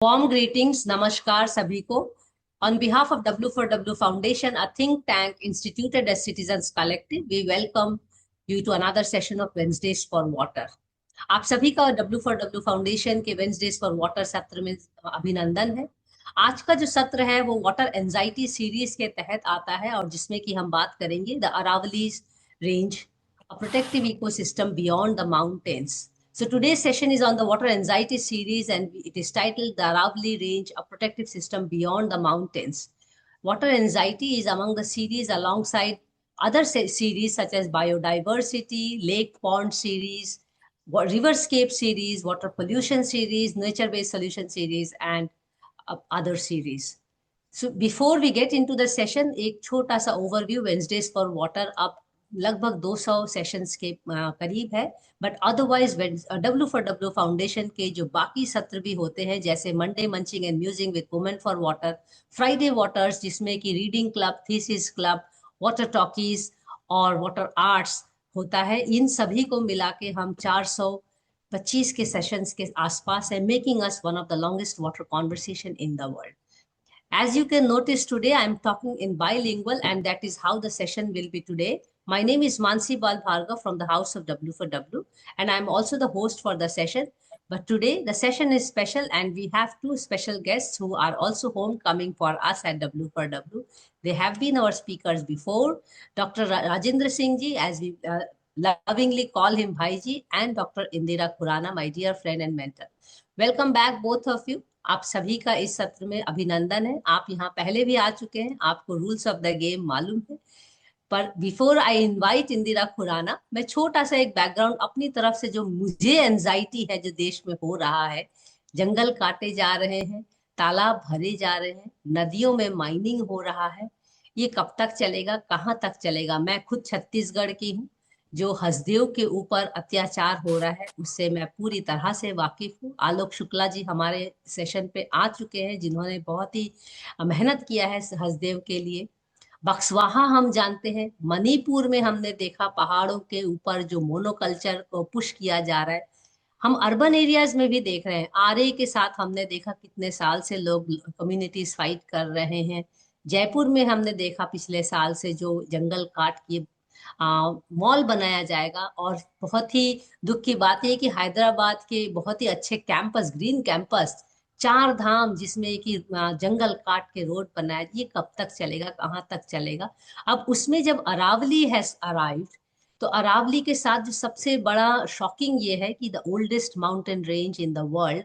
warm greetings, namaskar sabhi ko. On behalf of W4W Foundation, a think tank instituted as Citizens Collective, we welcome you to another session of Wednesdays for Water. आप सभी का W4W foundation के Wednesdays for water सत्र में अभिनंदन है। आज का जो सत्र है वो वाटर एंजाइटी सीरीज के तहत आता है और जिसमें कि हम बात करेंगे the Aravalli range, a protective ecosystem beyond the mountains. So today's session is on the water anxiety series and it is titled The Aravali Range, a protective system beyond the mountains. Water anxiety is among the series alongside other series such as biodiversity, lake pond series, riverscape series, water pollution series, nature-based solution series, and other series. So before we get into the session, एक छोटा सा overview Wednesdays for water अब लगभग 200 sessions के करीब है, but otherwise W4W foundation के जो बाकी सत्र भी होते हैं जैसे Monday munching and musing with women for water, Friday waters जिसमें कि reading club, thesis club, water talkies और वाटर आर्ट्स होता है, इन सभी को मिला के हम 425 के सेशंस के आसपास है, making us one of the longest water conversation in the world. As you can notice today, I am talking in bilingual and that is how the session will be today. My name is Mansi Balbharga from the House of W4W and I am also the host for the session. But today the session is special and we have two special guests who are also homecoming for us at W4W. They have been our speakers before, Dr. Rajendra Singh ji, as we lovingly call him Bhai ji, and Dr. Indira Khurana, my dear friend and mentor. Welcome back both of you. आप सभी का इस सत्र में अभिनंदन है. आप यहाँ पहले भी आ चुके हैं, आपको रूल्स ऑफ द गेम मालूम है. पर before I invite Indira Khurana, मैं छोटा सा एक बैकग्राउंड अपनी तरफ से, जो मुझे एंजाइटी है जो देश में हो रहा है, जंगल काटे जा रहे हैं, तालाब भरे जा रहे हैं, नदियों में माइनिंग हो रहा है, ये कब तक चलेगा, कहाँ तक चलेगा. मैं खुद छत्तीसगढ़ की हूँ, जो हसदेव के ऊपर अत्याचार हो रहा है उससे मैं पूरी तरह से वाकिफ हूँ. आलोक शुक्ला जी हमारे सेशन पे आ चुके हैं, जिन्होंने बहुत ही मेहनत किया है हसदेव के लिए. बक्सवाहा हम जानते हैं, मणिपुर में हमने देखा पहाड़ों के ऊपर जो मोनोकल्चर को पुश किया जा रहा है. हम अर्बन एरियाज में भी देख रहे हैं, आरए के साथ हमने देखा कितने साल से लोग कम्युनिटीज फाइट कर रहे हैं. जयपुर में हमने देखा पिछले साल से जो जंगल काट के मॉल बनाया जाएगा. और बहुत ही दुख की बात है कि हैदराबाद के बहुत ही अच्छे कैंपस, ग्रीन कैंपस, 4 धाम जिसमें कि जंगल काट के रोड बनाया, ये कब तक चलेगा, कहाँ तक चलेगा. अब उसमें जब अरावली हैज अराइव्ड, तो अरावली के साथ जो सबसे बड़ा शॉकिंग ये है कि the oldest mountain range in the world,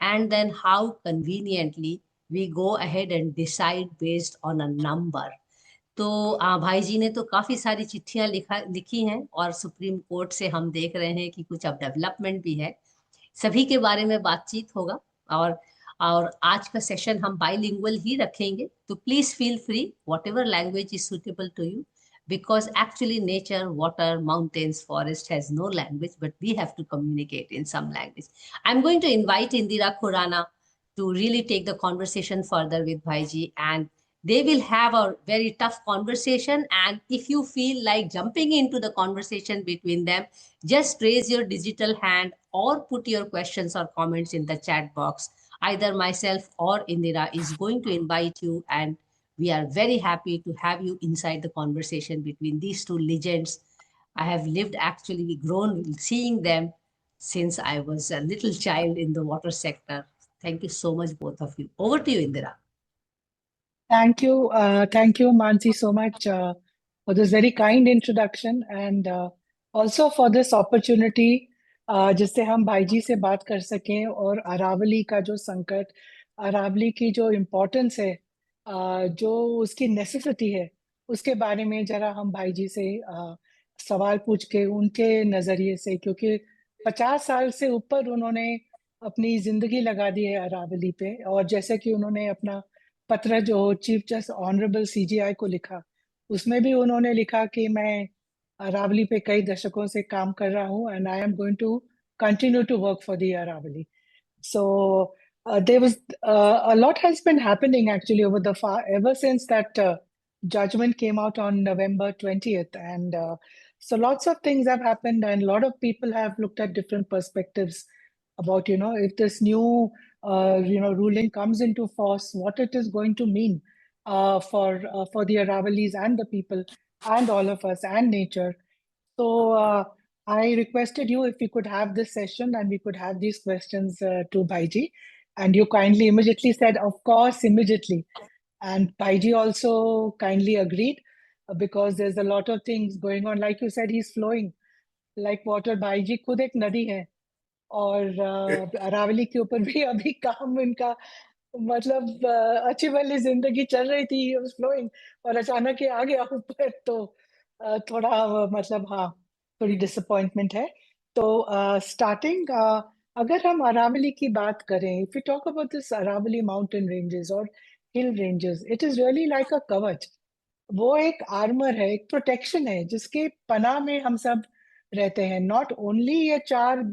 and then how conveniently we go ahead and decide based on a number. तो भाई जी ने तो काफी सारी चिट्ठियां लिखी हैं और सुप्रीम कोर्ट से हम देख रहे हैं कि कुछ अब डेवलपमेंट भी है. सभी के बारे में बातचीत होगा और आज का सेशन हम बाइलिंगुअल ही रखेंगे. तो please feel free, whatever language is suitable to you, because actually nature, water, mountains, forest has no language, but we have to communicate in some language. I'm going to invite Indira Khurana to really take the conversation further with Bhaiji, and they will have a very tough conversation. And if you feel like jumping into the conversation between them, just raise your digital hand or put your questions or comments in the chat box. Either myself or Indira is going to invite you, and we are very happy to have you inside the conversation between these two legends. I have lived, actually grown seeing them since I was a little child in the water sector. Thank you so much, both of you. Over to you, Indira. Thank you, Mansi, so much for this very kind introduction and also for this opportunity जिससे हम भाई जी से बात कर सकें और अरावली का जो संकट, अरावली की जो इम्पोर्टेंस है, जो उसकी नेसेसिटी है, उसके बारे में जरा हम भाई जी से सवाल पूछ के उनके नज़रिए से, क्योंकि 50 साल से ऊपर उन्होंने अपनी जिंदगी लगा दी है अरावली पे. और जैसे कि उन्होंने अपना पत्र जो चीफ जस्टिस ऑनरेबल सीजीआई को लिखा, उसमें भी उन्होंने लिखा कि मैं अरावली पे कई दशकों से काम कर रहा हूँ and I am going to continue to work for the Aravalli. So there was a lot has been happening actually ever since that judgment came out on November 20th, and so lots of things have happened and a lot of people have looked at different perspectives about, if this new ruling comes into force, what it is going to mean for the Aravalis and the people and all of us and nature. So I requested you if we could have this session and we could have these questions to Bhaiji. And you kindly immediately said, of course, immediately. And Bhaiji also kindly agreed because there's a lot of things going on. Like you said, he's flowing like water. Bhaiji खुद एक नदी है और अरावली के ऊपर भी अभी काम इनका मतलब अच्छी वाली जिंदगी चल रही थी, फ्लोइंग, और अचानक ये आ गया ऊपर तो थोड़ा मतलब हाँ, थोड़ी डिसअपॉइंटमेंट है। तो स्टार्टिंग अगर हम अरावली की बात करें, if you talk about this Aravalli mountain ranges और hill ranges, it is really like a कवच। वो एक आर्मर है, एक प्रोटेक्शन है जिसके पनाह में हम सब रहते हैं। नॉट ओनली ये चार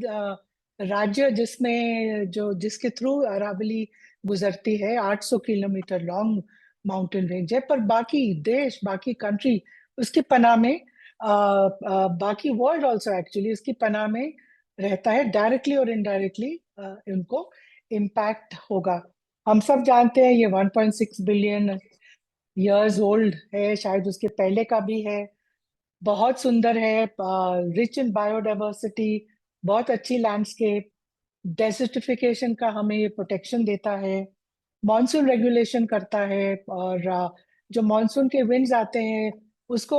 राज्य जिसमें जो जिसके थ्रू अरावली गुजरती है, 800 किलोमीटर लॉन्ग माउंटेन रेंज है, पर बाकी देश, बाकी कंट्री उसकी पनाह में, बाकी वर्ल्ड आल्सो एक्चुअली उसकी पनाह में रहता है। डायरेक्टली और इनडायरेक्टली उनको इम्पैक्ट होगा। हम सब जानते हैं ये 1.6 बिलियन इयर्स ओल्ड है, शायद उसके पहले का भी है। बहुत सुंदर है, रिच इन बायोडाइवर्सिटी, बहुत अच्छी लैंडस्केप। डेजर्टिफिकेशन का हमें ये प्रोटेक्शन देता है, मॉनसून रेगुलेशन करता है, और जो मॉनसून के विंड्स आते हैं उसको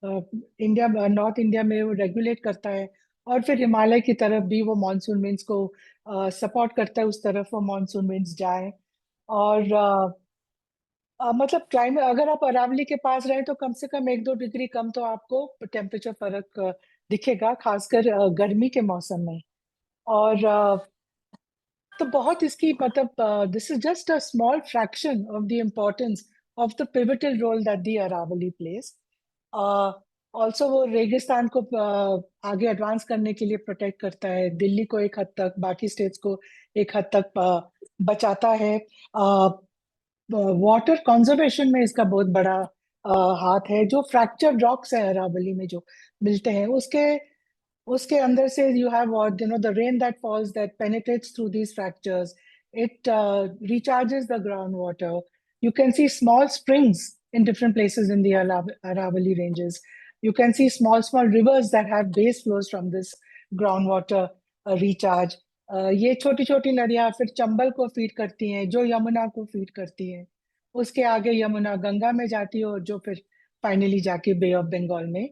इंडिया, नॉर्थ इंडिया में वो रेगुलेट करता है, और फिर हिमालय की तरफ भी वो मॉनसून विंड्स को सपोर्ट करता है, उस तरफ वो मॉनसून विंड्स जाए। और मतलब क्लाइमेट, अगर आप अरावली के पास रहे तो कम से कम 1-2 डिग्री कम तो आपको टेम्परेचर फर्क दिखेगा, खासकर गर्मी के मौसम में। और तो बहुत इसकी मतलब this is just a small fraction of the importance of the pivotal role that the Aravalli plays. Also वो रेगिस्तान को आगे एडवांस करने के लिए प्रोटेक्ट करता है, दिल्ली को एक हद तक, बाकी स्टेट्स को एक हद तक बचाता है। वाटर कंजर्वेशन में इसका बहुत बड़ा हाथ है। जो फ्रैक्चर्ड रॉक्स है अरावली में जो मिलते हैं, उसके उसके अंदर से you have the rain that falls that penetrates through these fractures, it recharges the groundwater. You can see small springs in different places in the Aravali ranges. You can see small rivers that have base flows from this groundwater recharge. ये छोटी छोटी नदियां फिर चंबल को feed करती हैं, जो यमुना को फीड करती हैं। उसके आगे यमुना गंगा में जाती है, और जो फिर फाइनली जाके बे ऑफ बंगाल में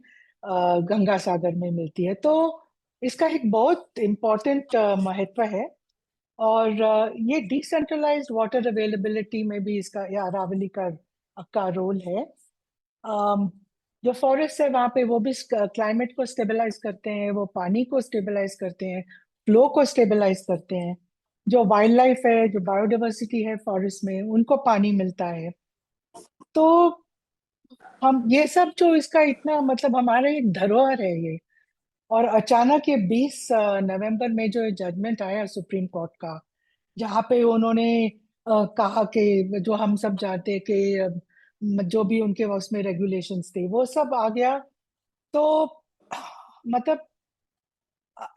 गंगा सागर में मिलती है। तो इसका एक बहुत इम्पोर्टेंट महत्व है। और ये डिसेंट्रलाइज्ड वाटर अवेलेबिलिटी में भी इसका, या अरावली का रोल है। जो फॉरेस्ट है वहाँ पे, वो भी क्लाइमेट को स्टेबलाइज करते हैं, वो पानी को स्टेबलाइज करते हैं, फ्लो को स्टेबलाइज करते हैं। जो वाइल्ड लाइफ है, जो बायोडाइवर्सिटी है फॉरेस्ट में, उनको पानी मिलता है। तो हम ये सब जो इसका इतना मतलब हमारा एक धरोहर है ये। और अचानक ये 20 नवंबर में जो जजमेंट आया सुप्रीम कोर्ट का, जहाँ पे उन्होंने कहा कि जो हम सब जानते हैं कि जो भी उनके उसमें रेगुलेशंस थे वो सब आ गया। तो मतलब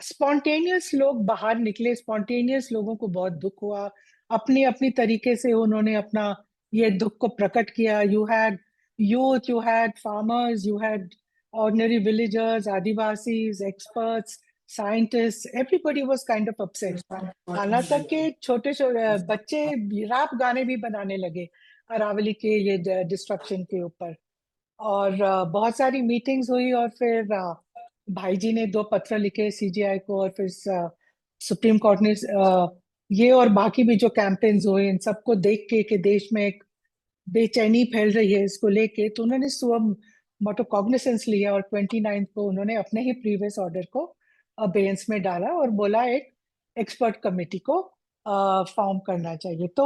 स्पॉन्टेनियस लोग बाहर निकले, स्पॉन्टेनियस लोगों को बहुत दुख हुआ, अपनी अपनी तरीके से उन्होंने अपना ये दुख को प्रकट किया। You had youth, you had farmers, you had ordinary villagers, Adivasis, experts, scientist, everybody was kind of upset. हालां तक के छोटे छोटे बच्चे रैप गाने भी बनाने लगे अरावली के ये डिस्ट्रक्शन के ऊपर। और बहुत सारी मीटिंग्स हुई, और फिर भाई जी ने 2 पत्र लिखे सीजीआई को, और फिर सुप्रीम कोर्ट ने ये और बाकी भी जो कैंपेन्स हुए इन सबको देख के कि देश में एक बेचैनी फैल रही है इसको लेके, तो उन्होंने सुअम मोटो कॉग्निसेंस लिया, और 29 को उन्होंने अपने ही प्रीवियस ऑर्डर को अबेयंस में डाला और बोला एक एक्सपर्ट कमेटी को फॉर्म करना चाहिए। तो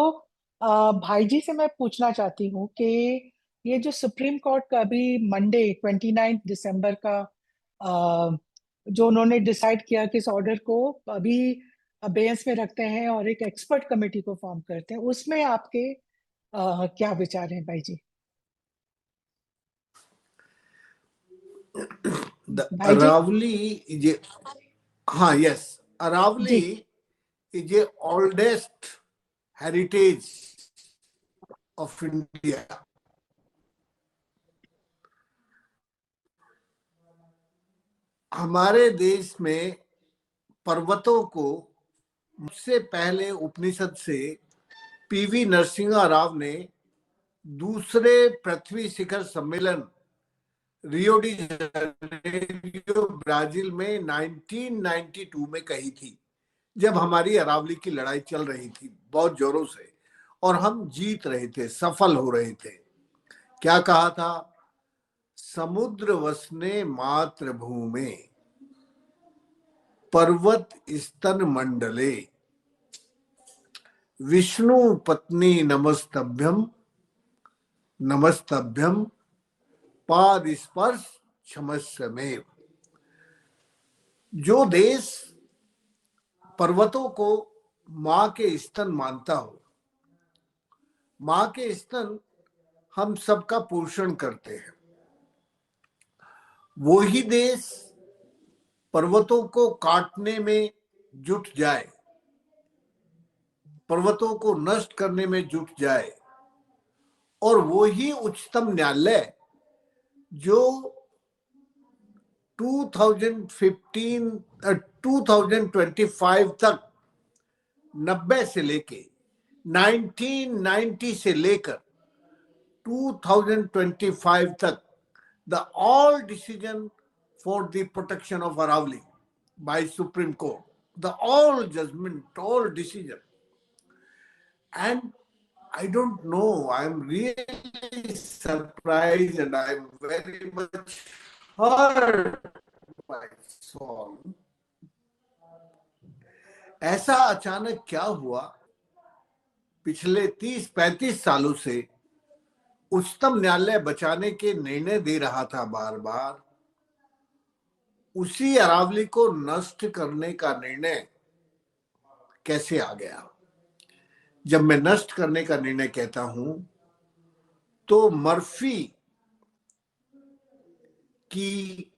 भाई जी से मैं पूछना चाहती हूँ कि ये जो सुप्रीम कोर्ट का अभी मंडे 29 दिसंबर का जो उन्होंने डिसाइड किया कि इस ऑर्डर को अभी अबेयंस में रखते हैं और एक एक्सपर्ट कमेटी को फॉर्म करते हैं, उसमें आपके क्या विचार हैं भाई जी? The भाई जी Aravali, हाँ, yes, ji. Aravali is the oldest heritage of India. हमारे देश में पर्वतों को मुझसे पहले उपनिषद से पीवी नरसिंह राव ने दूसरे पृथ्वी शिखर सम्मेलन रियो डी जनेरियो ब्राजील में 1992 में कही थी, जब हमारी अरावली की लड़ाई चल रही थी बहुत जोरों से और हम जीत रहे थे, सफल हो रहे थे। क्या कहा था? समुद्र वसने मातृभूमे पर्वत स्तन मंडले विष्णु पत्नी नमस्तभ्यम नमस्तभ्यम पाद स्पर्श क्षमस्वमेव। जो देश पर्वतों को माँ के स्तन मानता हो, माँ के स्तन हम सबका पोषण करते हैं, वो ही देश पर्वतों को काटने में जुट जाए, पर्वतों को नष्ट करने में जुट जाए, और वो ही उच्चतम न्यायालय जो 2025 तक 90 से लेके 1990 से लेकर 2025 तक the all decision for the protection of Aravali by Supreme Court, the all judgment, all decision. And I don't know, I'm really surprised and I'm very much hurt by soul. ऐसा अचानक क्या हुआ? पिछले 30-35 सालों से उच्चतम न्यायालय बचाने के निर्णय दे रहा था बार बार, उसी अरावली को नष्ट करने का निर्णय कैसे आ गया? जब मैं नष्ट करने का निर्णय कहता हूं तो मर्फी की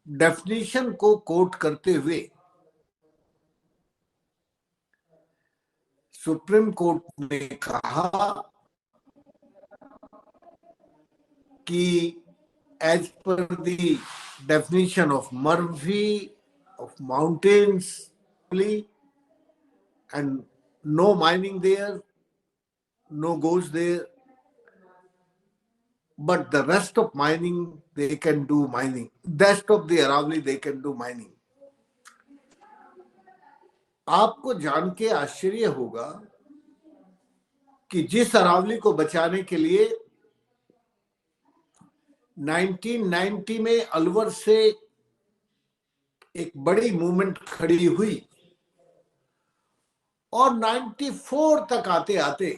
डेफिनेशन को कोट करते हुए सुप्रीम कोर्ट ने कहा कि as per the definition of Murphy of mountains and no mining there, no goes there, but the rest of mining they can do mining. Rest of the Aravali they can do mining. आपको जान के आश्चर्य होगा कि जिस अरावली को बचाने के लिए 1990 में अलवर से एक बड़ी मूवमेंट खड़ी हुई और 94 तक आते आते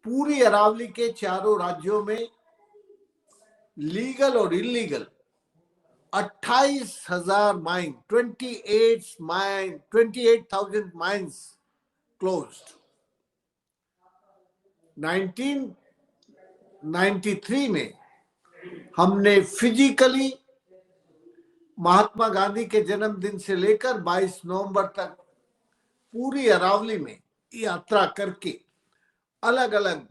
पूरी अरावली के चारों राज्यों में लीगल और इलीगल 28,000 माइन 28,000 माइंस क्लोज्ड। 1993 में हमने फिजिकली महात्मा गांधी के जन्मदिन से लेकर 22 नवंबर तक पूरी अरावली में यात्रा करके अलग अलग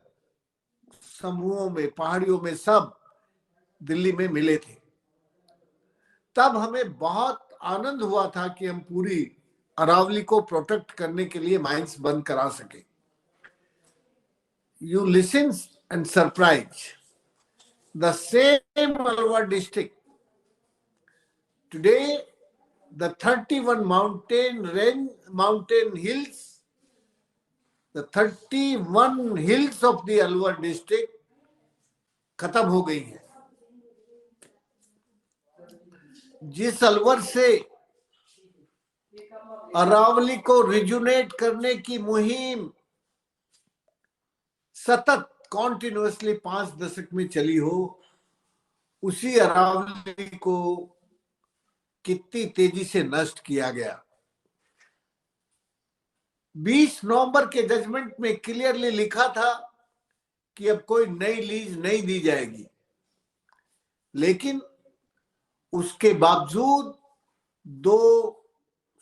समूहों में, पहाड़ियों में, सब दिल्ली में मिले थे। तब हमें बहुत आनंद हुआ था कि हम पूरी अरावली को प्रोटेक्ट करने के लिए माइंस बंद करा सके। You listen and surprise. The same Alwar district today, the 31 mountain hills, the 31 hills of the Alwar district खत्म हो गई हैं। जिस अलवर से अरावली को रिजुनेट करने की मुहिम सतत कॉन्टिन्यूअसली 5 दशक में चली हो, उसी अरावली को कितनी तेजी से नष्ट किया गया। 20 नवंबर के जजमेंट में क्लियरली लिखा था कि अब कोई नई लीज नहीं दी जाएगी, लेकिन उसके बावजूद 2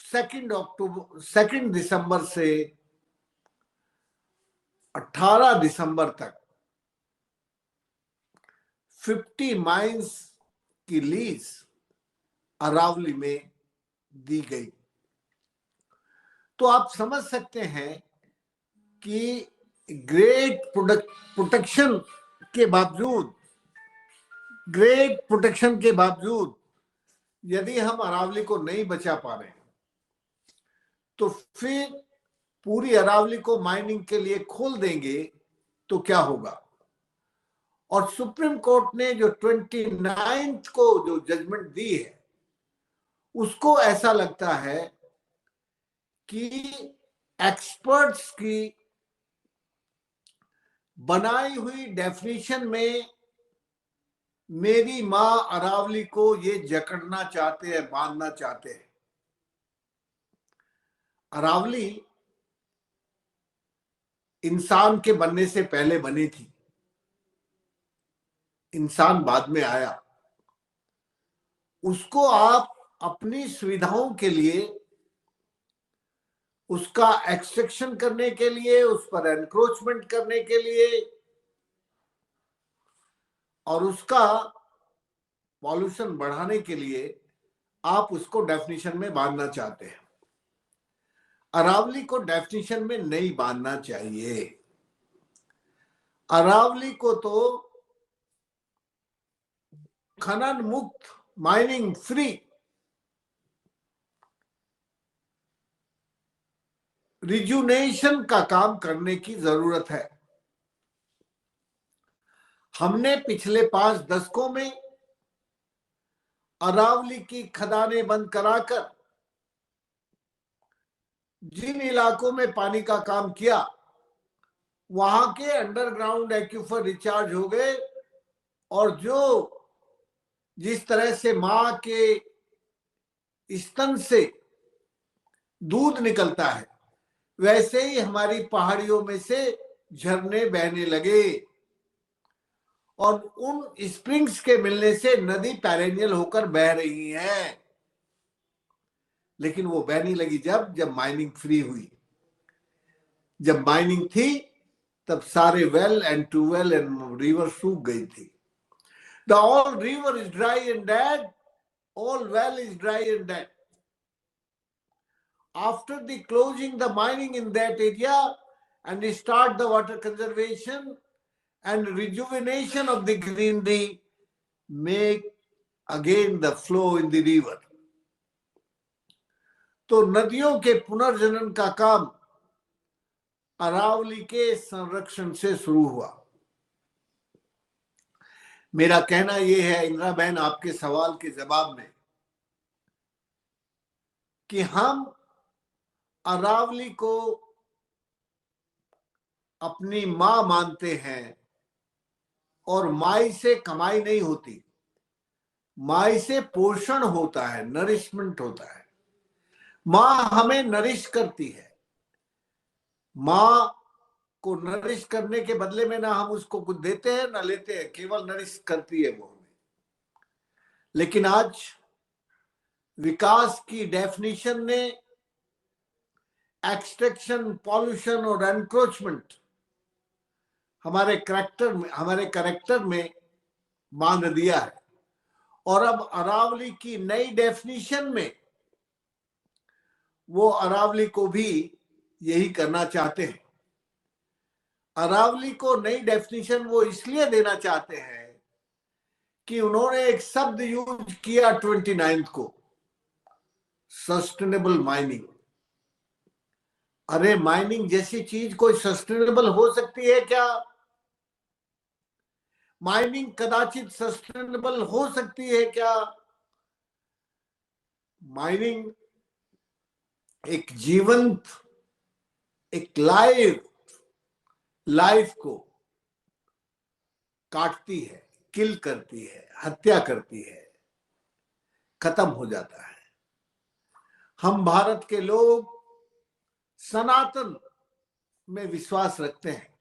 2 दिसंबर से 18 दिसंबर तक 50 माइंस की लीज अरावली में दी गई। तो आप समझ सकते हैं कि ग्रेट प्रोटेक्शन के बावजूद यदि हम अरावली को नहीं बचा पा रहे तो फिर पूरी अरावली को माइनिंग के लिए खोल देंगे तो क्या होगा। और सुप्रीम कोर्ट ने जो 29 को जो जजमेंट दी है उसको ऐसा लगता है कि एक्सपर्ट्स की बनाई हुई डेफिनेशन में मेरी मां अरावली को ये जकड़ना चाहते हैं, बांधना चाहते हैं। अरावली इंसान के बनने से पहले बनी थी, इंसान बाद में आया। उसको आप अपनी सुविधाओं के लिए, उसका एक्सट्रैक्शन करने के लिए, उस पर एनक्रोचमेंट करने के लिए और उसका पॉल्यूशन बढ़ाने के लिए आप उसको डेफिनेशन में बांधना चाहते हैं। अरावली को डेफिनेशन में नहीं बांधना चाहिए। अरावली को तो खनन मुक्त, माइनिंग फ्री, रिजुनेशन का काम करने की जरूरत है। हमने पिछले 5 दशकों में अरावली की खदानें बंद कराकर जिन इलाकों में पानी का काम किया वहां के अंडरग्राउंड एक्यूफर रिचार्ज हो गए और जिस तरह से मां के स्तन से दूध निकलता है वैसे ही हमारी पहाड़ियों में से झरने बहने लगे और उन स्प्रिंग्स के मिलने से नदी पैरेनियल होकर बह रही है। लेकिन वो बहने लगी जब माइनिंग फ्री हुई। जब माइनिंग थी तब सारे well and tubewell and river सूख गई थी। The all river is dry and dead, all well is dry and dead. After the closing the mining in that area and start the water conservation and rejuvenation of the greenery, make again the flow in the river. तो नदियों के पुनर्जनन का काम अरावली के संरक्षण से शुरू हुआ। मेरा कहना यह है इंदिरा बहन आपके सवाल के जवाब में कि हम अरावली को अपनी मां मानते हैं और माई से कमाई नहीं होती, माई से पोषण होता है, नरिशमेंट होता है। मां हमें नरिश करती है। मां को नरिश करने के बदले में ना हम उसको कुछ देते हैं ना लेते हैं, केवल नरिश करती है वो हमें। लेकिन आज विकास की डेफिनेशन ने एक्सट्रैक्शन, पॉल्यूशन और एनक्रोचमेंट हमारे करेक्टर में बांध दिया है। और अब अरावली की नई डेफिनेशन में वो अरावली को भी यही करना चाहते हैं। अरावली को नई डेफिनेशन वो इसलिए देना चाहते हैं कि उन्होंने एक शब्द यूज किया 29 को, सस्टेनेबल माइनिंग। अरे माइनिंग जैसी चीज कोई सस्टेनेबल हो सकती है क्या? माइनिंग कदाचित सस्टेनेबल हो सकती है क्या? माइनिंग एक जीवंत, एक लाइफ को काटती है, किल करती है, हत्या करती है, खत्म हो जाता है। हम भारत के लोग सनातन में विश्वास रखते हैं।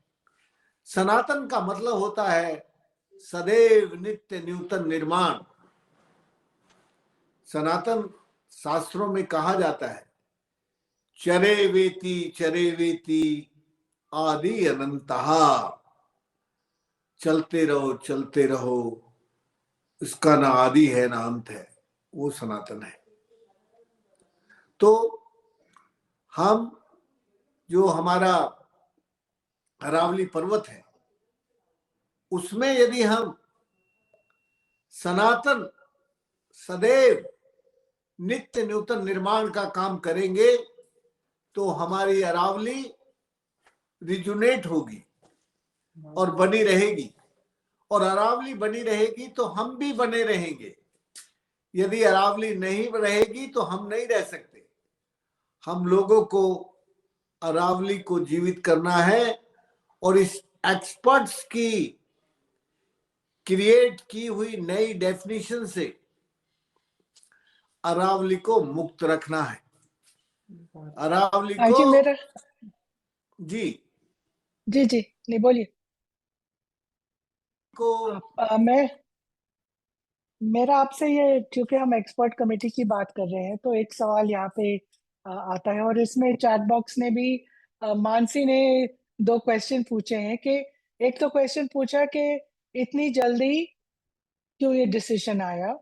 सनातन का मतलब होता है सदैव नित्य नूतन निर्माण। सनातन शास्त्रों में कहा जाता है चरे वेती आदि अनंतः, चलते रहो, इसका ना आदि है ना अंत है, वो सनातन है। तो हम जो हमारा अरावली पर्वत है, उसमें यदि हम सनातन सदैव नित्य नूतन निर्माण का काम करेंगे तो हमारी अरावली रिजुनेट होगी और बनी रहेगी, और अरावली बनी रहेगी तो हम भी बने रहेंगे। यदि अरावली नहीं रहेगी तो हम नहीं रह सकते। हम लोगों को अरावली को जीवित करना है और इस एक्सपर्ट्स की क्रिएट की हुई नई डेफिनेशन से अरावली को मुक्त रखना है। अरावली जी को मेरा जी जी जी नहीं बोलिए। को मेरा आपसे ये, क्योंकि हम एक्सपर्ट कमेटी की बात कर रहे हैं, तो एक सवाल यहाँ पे आता है, और इसमें चैट बॉक्स ने भी मानसी ने 2 क्वेश्चन पूछे हैं। कि एक तो क्वेश्चन पूछा कि इतनी जल्दी क्यों ये डिसीजन आया,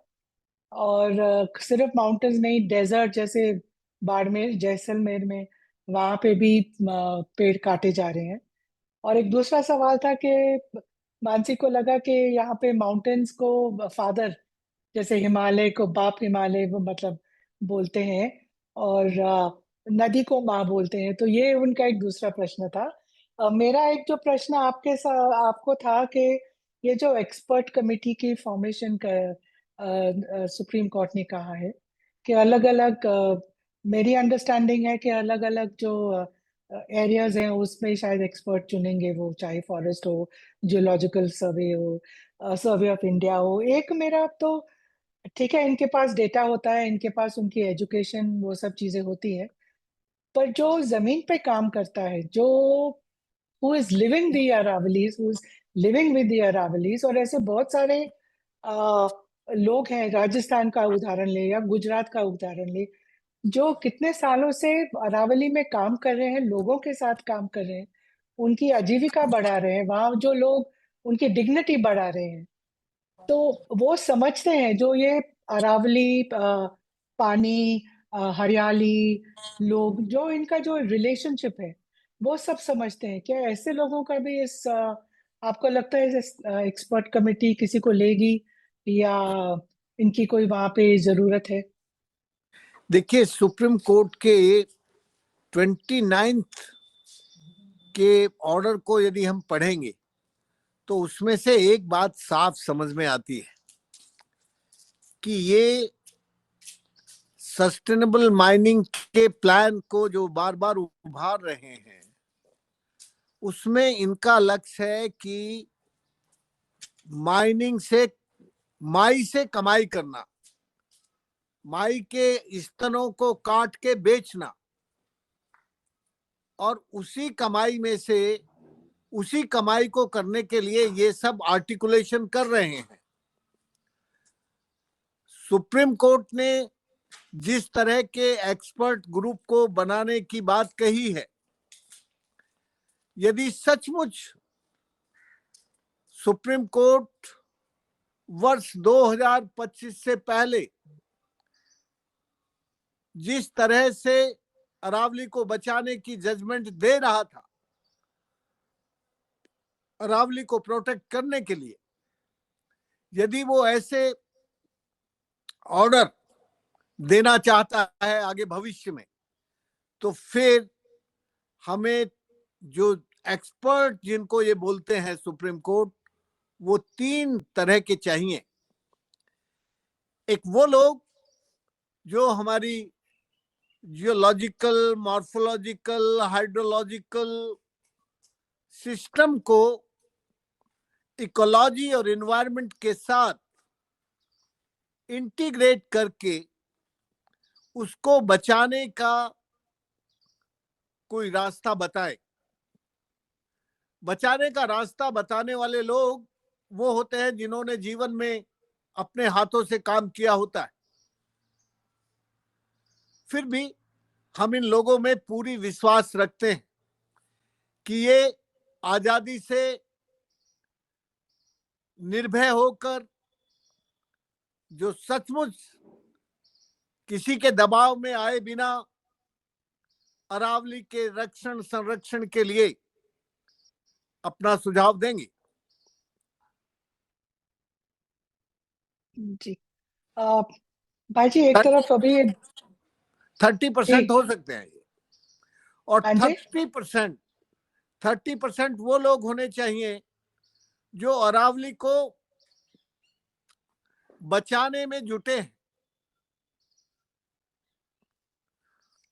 और सिर्फ माउंटेन्स नहीं, डेजर्ट जैसे बाड़मेर जैसलमेर में वहां पे भी पेड़ काटे जा रहे हैं। और एक दूसरा सवाल था कि मानसी को लगा कि यहाँ पे माउंटेन्स को फादर, जैसे हिमालय को बाप हिमालय वो मतलब बोलते हैं, और नदी को माँ बोलते हैं। तो ये उनका एक दूसरा प्रश्न था। मेरा एक जो प्रश्न आपको था कि ये जो एक्सपर्ट कमेटी की फॉर्मेशन का सुप्रीम कोर्ट ने कहा है कि अलग अलग, मेरी अंडरस्टैंडिंग है कि अलग अलग जो एरियाज हैं उसमें शायद एक्सपर्ट चुनेंगे, वो चाहे फॉरेस्ट हो, जियोलॉजिकल सर्वे हो, सर्वे ऑफ इंडिया हो। एक मेरा तो ठीक है, इनके पास डेटा होता है, इनके पास उनकी एजुकेशन वो सब चीजें होती है, पर जो जमीन पे काम करता है, जो who is living the Aravallis, who is living with the Aravallis, और ऐसे बहुत सारे आ, लोग हैं, राजस्थान का उदाहरण ले या गुजरात का उदाहरण ले, जो कितने सालों से अरावली में काम कर रहे हैं, लोगों के साथ काम कर रहे हैं, उनकी आजीविका बढ़ा रहे हैं, वहां जो लोग उनकी डिग्निटी बढ़ा रहे हैं। तो वो समझते हैं, जो ये अरावली पानी, हरियाली, लोग, जो इनका जो रिलेशनशिप है, वो सब समझते हैं। क्या ऐसे लोगों का भी इस आपको लगता है इस एक्सपर्ट कमेटी किसी को लेगी, या इनकी कोई वहां पे जरूरत है? देखिए, सुप्रीम कोर्ट के 29th के ऑर्डर को यदि हम पढ़ेंगे तो उसमें से एक बात साफ समझ में आती है कि ये सस्टेनेबल माइनिंग के प्लान को जो बार बार उभार रहे हैं, उसमें इनका लक्ष्य है कि माइनिंग से, माई से कमाई करना, माई के स्तनों को काट के बेचना, और उसी कमाई में से, उसी कमाई को करने के लिए ये सब आर्टिकुलेशन कर रहे हैं। सुप्रीम कोर्ट ने जिस तरह के एक्सपर्ट ग्रुप को बनाने की बात कही है, यदि सचमुच सुप्रीम कोर्ट वर्ष 2025 से पहले जिस तरह से अरावली को बचाने की जजमेंट दे रहा था, अरावली को प्रोटेक्ट करने के लिए, यदि वो ऐसे ऑर्डर देना चाहता है आगे भविष्य में, तो फिर हमें जो एक्सपर्ट जिनको ये बोलते हैं सुप्रीम कोर्ट, वो 3 तरह के चाहिए। एक वो लोग जो हमारी जियोलॉजिकल, मॉर्फोलॉजिकल, हाइड्रोलॉजिकल सिस्टम को इकोलॉजी और एनवायरनमेंट के साथ इंटीग्रेट करके उसको बचाने का कोई रास्ता बताए। बचाने का रास्ता बताने वाले लोग वो होते हैं जिन्होंने जीवन में अपने हाथों से काम किया होता है। फिर भी हम इन लोगों में पूरी विश्वास रखते हैं कि ये आजादी से निर्भय होकर, जो सचमुच किसी के दबाव में आए बिना अरावली के रक्षण संरक्षण के लिए अपना सुझाव देंगे। जी भाई जी, एक तरफ अभी 30% हो सकते हैं ये, और हाँ जी 30% वो लोग होने चाहिए जो अरावली को बचाने में जुटे हैं।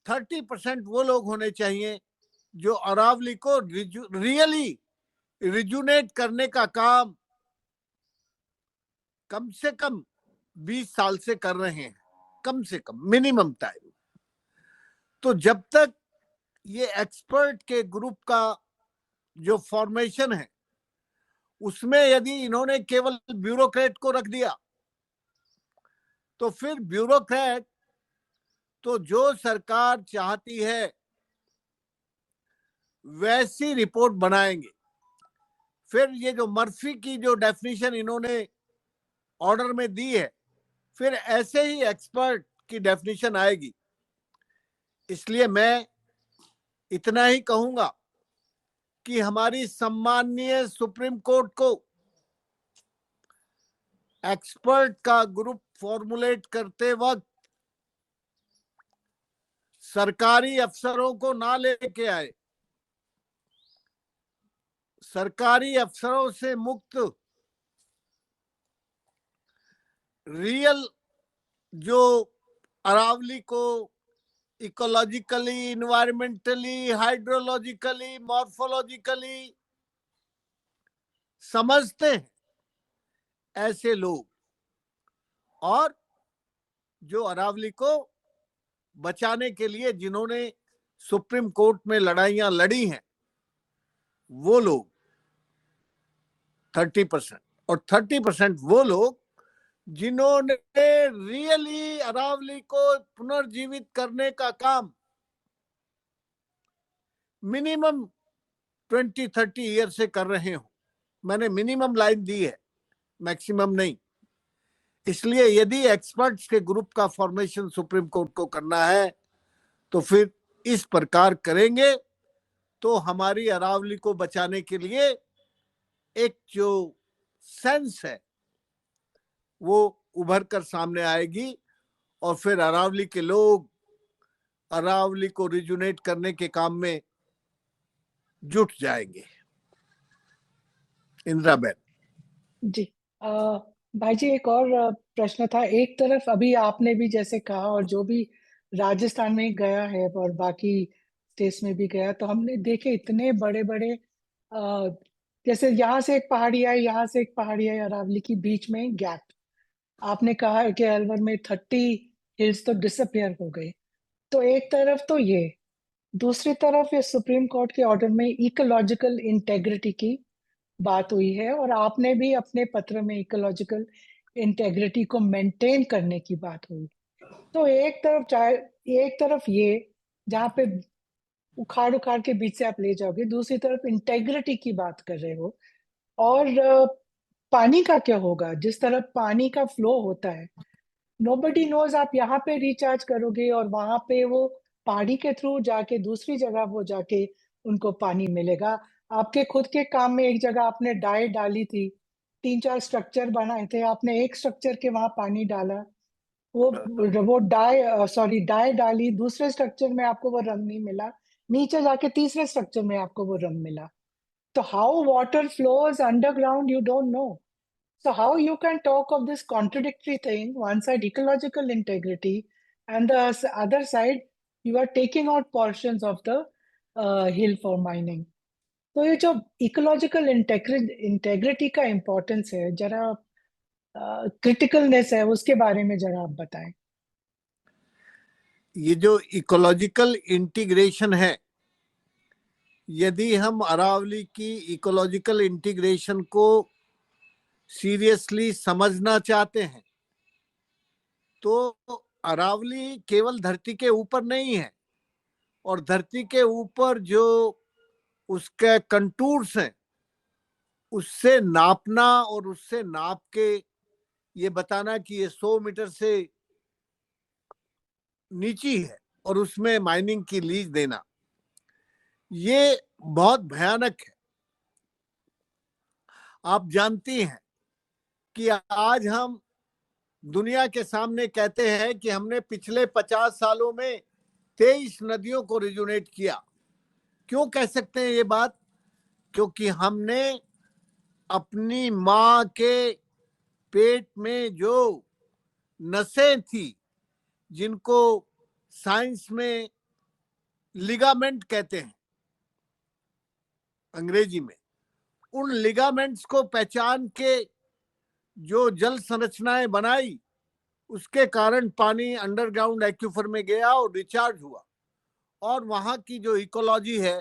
30% वो लोग होने चाहिए जो अरावली को रियली रिजुनेट करने का काम कम से कम 20 साल से कर रहे हैं, कम से कम मिनिमम टाइम। तो जब तक ये एक्सपर्ट के ग्रुप का जो फॉर्मेशन है उसमें यदि इन्होंने केवल ब्यूरोक्रेट को रख दिया तो फिर ब्यूरोक्रेट तो जो सरकार चाहती है वैसी रिपोर्ट बनाएंगे। फिर ये जो मर्फी की जो डेफिनेशन इन्होंने ऑर्डर में दी है, फिर ऐसे ही एक्सपर्ट की डेफिनेशन आएगी। इसलिए मैं इतना ही कहूंगा कि हमारी सम्माननीय सुप्रीम कोर्ट को एक्सपर्ट का ग्रुप फॉर्मुलेट करते वक्त सरकारी अफसरों को ना लेके आए, सरकारी अफसरों से मुक्त रियल जो अरावली को इकोलॉजिकली, इन्वायरमेंटली, हाइड्रोलॉजिकली, मॉर्फोलॉजिकली समझते हैं ऐसे लोग, और जो अरावली को बचाने के लिए जिन्होंने सुप्रीम कोर्ट में लड़ाइयां लड़ी हैं वो लोग 30%, और 30% वो लोग जिन्होंने रियली अरावली को पुनर्जीवित करने का काम मिनिमम 20-30 ईयर से कर रहे हो। मैंने मिनिमम लाइन दी है, मैक्सिमम नहीं। इसलिए यदि एक्सपर्ट्स के ग्रुप का फॉर्मेशन सुप्रीम कोर्ट को करना है तो फिर इस प्रकार करेंगे तो हमारी अरावली को बचाने के लिए एक जो सेंस है वो उभर कर सामने आएगी, और फिर अरावली के लोग अरावली को रिजुनेट करने के काम में जुट जाएंगे। इंदिरा बहन जी भाई जी, एक और प्रश्न था। एक तरफ अभी आपने भी जैसे कहा, और जो भी राजस्थान में गया है और बाकी स्टेट्स में भी गया, तो हमने देखे इतने बड़े बड़े जैसे यहाँ से एक पहाड़ी है, यहाँ से एक पहाड़ी है, अरावली की बीच में गैप। आपने कहा है कि अलवर में 30 हिल्स तो डिसअपियर हो गए। तो एक तरफ तो ये, दूसरी तरफ ये सुप्रीम कोर्ट के ऑर्डर में इकोलॉजिकल इंटेग्रिटी की बात हुई है, और आपने भी अपने पत्र में इकोलॉजिकल इंटेग्रिटी को मेंटेन करने की बात हुई। तो एक तरफ चाहे, एक तरफ ये जहाँ पे उखाड़ उखाड़ के बीच से आप ले जाओगे, दूसरी तरफ इंटेग्रिटी की बात कर रहे हो। और पानी का क्या होगा? जिस तरफ पानी का फ्लो होता है, नोबडी नोज आप यहाँ पे रिचार्ज करोगे और वहां पे वो पहाड़ी के थ्रू जाके दूसरी जगह वो जाके उनको पानी मिलेगा। आपके खुद के काम में एक जगह आपने डाई डाली थी, 3-4 स्ट्रक्चर बनाए थे, आपने एक स्ट्रक्चर के वहां पानी डाला, वो डाई डाली, दूसरे स्ट्रक्चर में आपको वो रंग नहीं मिला, नीचे जाके तीसरे स्ट्रक्चर में आपको वो रंग मिला। तो how water flows underground you don't know. So how you can talk of this contradictory thing, one side ecological integrity and the other side you are taking out portions of the hill for mining. तो ये जो ecological integrity का importance है, जरा क्रिटिकलनेस है, उसके बारे में जरा आप बताएं। ये जो इकोलॉजिकल इंटीग्रेशन है, यदि हम अरावली की इकोलॉजिकल इंटीग्रेशन को सीरियसली समझना चाहते हैं तो अरावली केवल धरती के ऊपर नहीं है, और धरती के ऊपर जो उसके कंटूर्स हैं उससे नापना और उससे नाप के ये बताना कि ये 100 मीटर से नीची है और उसमें माइनिंग की लीज देना, ये बहुत भयानक है। आप जानती हैं कि आज हम दुनिया के सामने कहते हैं कि हमने पिछले 50 सालों में 23 नदियों को रिजुनेट किया। क्यों कह सकते हैं ये बात? क्योंकि हमने अपनी माँ के पेट में जो नसें थी, जिनको साइंस में लिगामेंट कहते हैं अंग्रेजी में, उन लिगामेंट्स को पहचान के जो जल संरचनाएं बनाई, उसके कारण पानी अंडरग्राउंड एक्यूफर में गया और रिचार्ज हुआ और वहां की जो इकोलॉजी है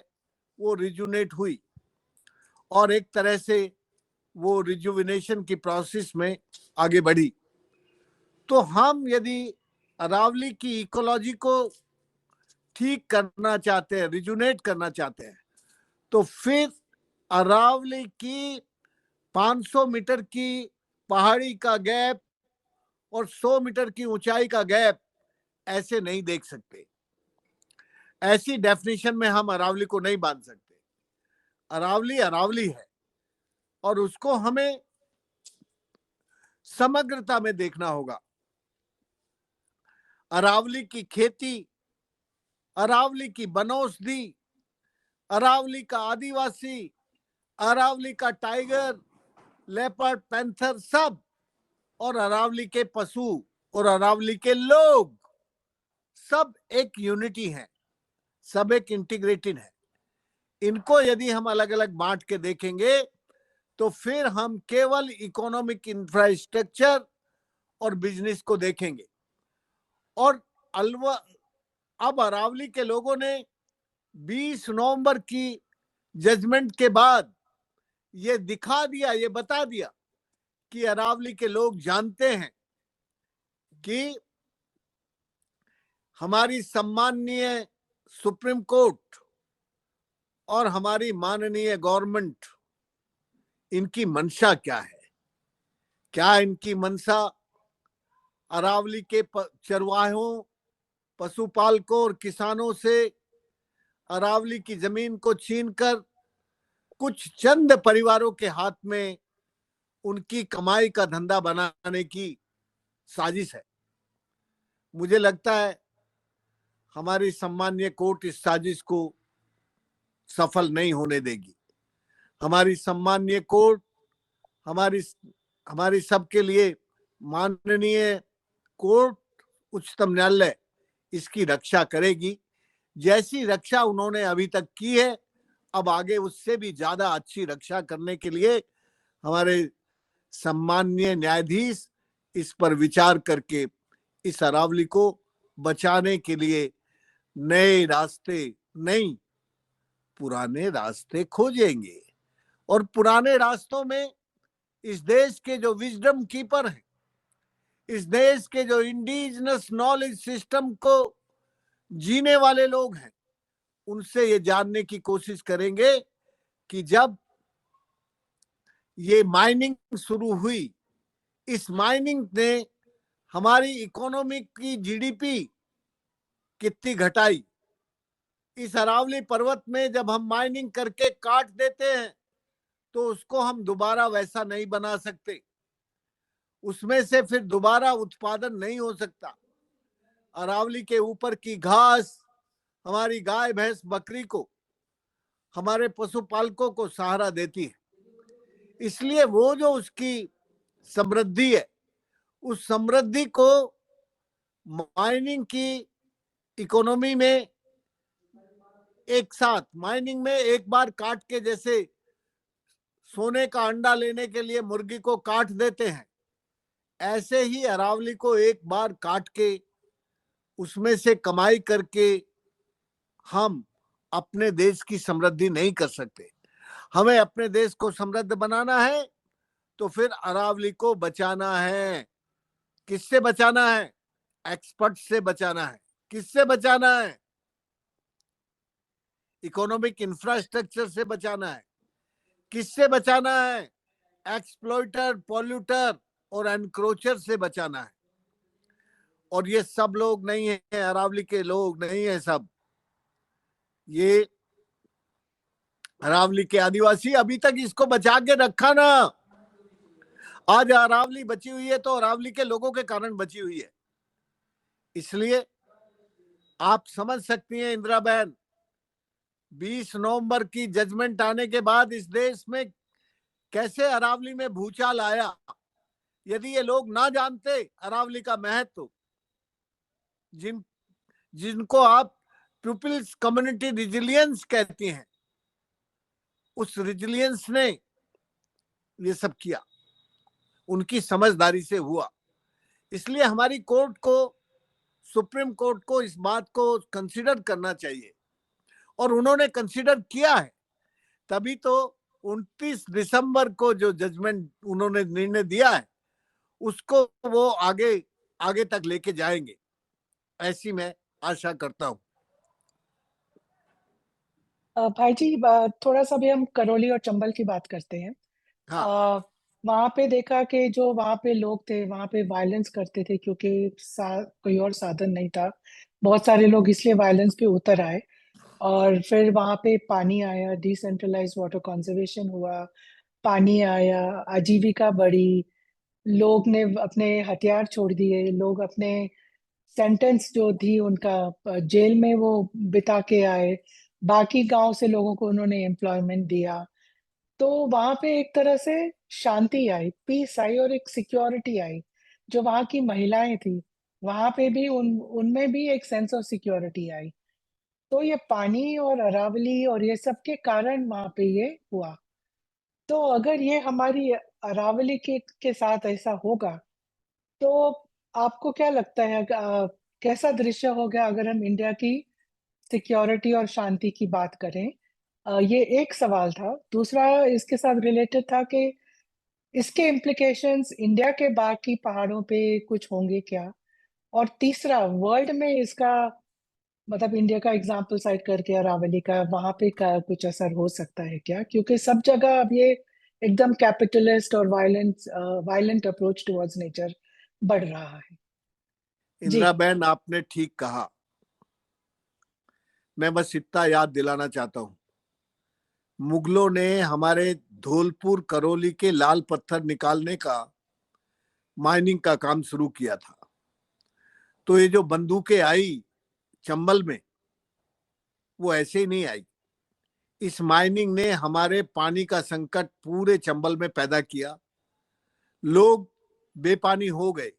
वो रिजुनेट हुई और एक तरह से वो रिजुविनेशन की प्रोसेस में आगे बढ़ी। तो हम यदि अरावली की इकोलॉजी को ठीक करना चाहते हैं, रिजुनेट करना चाहते हैं, तो फिर अरावली की 500 मीटर की पहाड़ी का गैप और 100 मीटर की ऊंचाई का गैप ऐसे नहीं देख सकते। ऐसी डेफिनेशन में हम अरावली को नहीं बांध सकते। अरावली अरावली है और उसको हमें समग्रता में देखना होगा। अरावली की खेती, अरावली की बनौषधि, अरावली का आदिवासी, अरावली का टाइगर, लेपर्ड, पैंथर सब, और अरावली के पशु और अरावली के लोग सब एक यूनिटी है, सब एक इंटीग्रेटेड है। इनको यदि हम अलग अलग बांट के देखेंगे तो फिर हम केवल इकोनॉमिक इंफ्रास्ट्रक्चर और बिजनेस को देखेंगे। और अब अरावली के लोगों ने 20 नवंबर की जजमेंट के बाद ये दिखा दिया, ये बता दिया कि अरावली के लोग जानते हैं कि हमारी सम्माननीय सुप्रीम कोर्ट और हमारी माननीय गवर्नमेंट, इनकी मंशा क्या है। क्या इनकी मंशा अरावली के चरवाहों, पशुपालकों और किसानों से अरावली की जमीन को छीनकर कुछ चंद परिवारों के हाथ में उनकी कमाई का धंधा बनाने की साजिश है? मुझे लगता है हमारी सम्माननीय कोर्ट इस साजिश को सफल नहीं होने देगी। हमारी सम्माननीय कोर्ट हमारी सबके लिए माननीय कोर्ट, उच्चतम न्यायालय, इसकी रक्षा करेगी। जैसी रक्षा उन्होंने अभी तक की है, अब आगे उससे भी ज्यादा अच्छी रक्षा करने के लिए हमारे सम्माननीय न्यायाधीश इस पर विचार करके इस अरावली को बचाने के लिए नए रास्ते नहीं, पुराने रास्ते खोजेंगे। और पुराने रास्तों में इस देश के जो विजडम कीपर हैं, इस देश के जो इंडिजिनस नॉलेज सिस्टम को जीने वाले लोग हैं, उनसे ये जानने की कोशिश करेंगे कि जब ये माइनिंग शुरू हुई, इस माइनिंग ने हमारी इकोनॉमी की जीडीपी कितनी घटाई। इस अरावली पर्वत में जब हम माइनिंग करके काट देते हैं तो उसको हम दोबारा वैसा नहीं बना सकते, उसमें से फिर दोबारा उत्पादन नहीं हो सकता। अरावली के ऊपर की घास हमारी गाय, भैंस, बकरी को, हमारे पशुपालकों को सहारा देती है। इसलिए वो जो उसकी समृद्धि है, उस समृद्धि को माइनिंग की इकोनॉमी में एक साथ, माइनिंग में एक बार काट के, जैसे सोने का अंडा लेने के लिए मुर्गी को काट देते हैं, ऐसे ही अरावली को एक बार काट के उसमें से कमाई करके हम अपने देश की समृद्धि नहीं कर सकते। हमें अपने देश को समृद्ध बनाना है तो फिर अरावली को बचाना है। किससे बचाना है? एक्सपर्ट से बचाना है। किससे बचाना है? इकोनॉमिक इंफ्रास्ट्रक्चर से बचाना है। किससे बचाना है? एक्सप्लॉइटर, पॉल्यूटर और एनक्रोचर से बचाना है। और ये सब लोग नहीं है, अरावली के लोग नहीं है सब, ये अरावली के आदिवासी अभी तक इसको बचा के रखा ना। आज अरावली बची हुई है तो अरावली के लोगों के कारण बची हुई है। इसलिए आप समझ सकती हैं इंदिरा बहन, 20 नवंबर की जजमेंट आने के बाद इस देश में कैसे अरावली में भूचाल आया। यदि ये लोग ना जानते अरावली का महत्व, जिनको आप पीपल्स कम्युनिटी रिजिलियंस कहती हैं, उस रिजिलियंस ने ये सब किया, उनकी समझदारी से हुआ। इसलिए हमारी कोर्ट को, सुप्रीम कोर्ट को इस बात को कंसीडर करना चाहिए, और उन्होंने कंसीडर किया है। तभी तो 29 दिसंबर को जो जजमेंट उन्होंने निर्णय दिया है उसको वो आगे आगे तक लेके जाएंगे, ऐसी मैं आशा करता हूं। भाई जी, थोड़ा सा भी हम करौली और चंबल की बात करते हैं। हाँ, वहां पे देखा कि जो वहां पे लोग थे वहां पे वायलेंस करते थे, क्योंकि कोई और साधन नहीं था। बहुत सारे लोग इसलिए वायलेंस पे उतर आए, और फिर वहां पे पानी आया, डिसेंट्रलाइज वाटर कंजर्वेशन हुआ, पानी आया, आजीविका बढ़ी, लोग ने अपने हथियार छोड़ दिए, लोग अपने सेंटेंस जो थी उनका जेल में वो बिता के आए, बाकी गांव से लोगों को उन्होंने एम्प्लॉयमेंट दिया। तो वहां पे एक तरह से शांति आई, पीस आई, और एक सिक्योरिटी आई। जो वहां की महिलाएं थी वहां पे भी उनमें भी एक सेंस ऑफ सिक्योरिटी आई। तो ये पानी और अरावली और ये सब के कारण वहां पे ये हुआ। तो अगर ये हमारी अरावली के साथ ऐसा होगा, तो आपको क्या लगता है कैसा दृश्य होगा अगर हम इंडिया की सिक्योरिटी और शांति की बात करें? ये एक सवाल था। दूसरा इसके साथ रिलेटेड था कि इसके इम्प्लीकेशंस इंडिया के बाकी पहाड़ों पे कुछ होंगे क्या? और तीसरा, वर्ल्ड में इसका मतलब इंडिया का एग्जाम्पल साइड करके अरावली का वहां पे का कुछ असर हो सकता है क्या? क्योंकि सब जगह अब ये एकदम कैपिटलिस्ट और वायलेंट अप्रोच टुवर्ड्स नेचर बढ़ रहा है। जी। इंदिरा बहन आपने ठीक कहा। मैं बस इतना याद दिलाना चाहता हूं, मुगलों ने हमारे धौलपुर करौली के लाल पत्थर निकालने का, माइनिंग का काम शुरू किया था। तो ये जो बंदूकें आई चंबल में, वो ऐसे ही नहीं आई। इस माइनिंग ने हमारे पानी का संकट पूरे चंबल में पैदा किया। लोग बेपानी हो गए,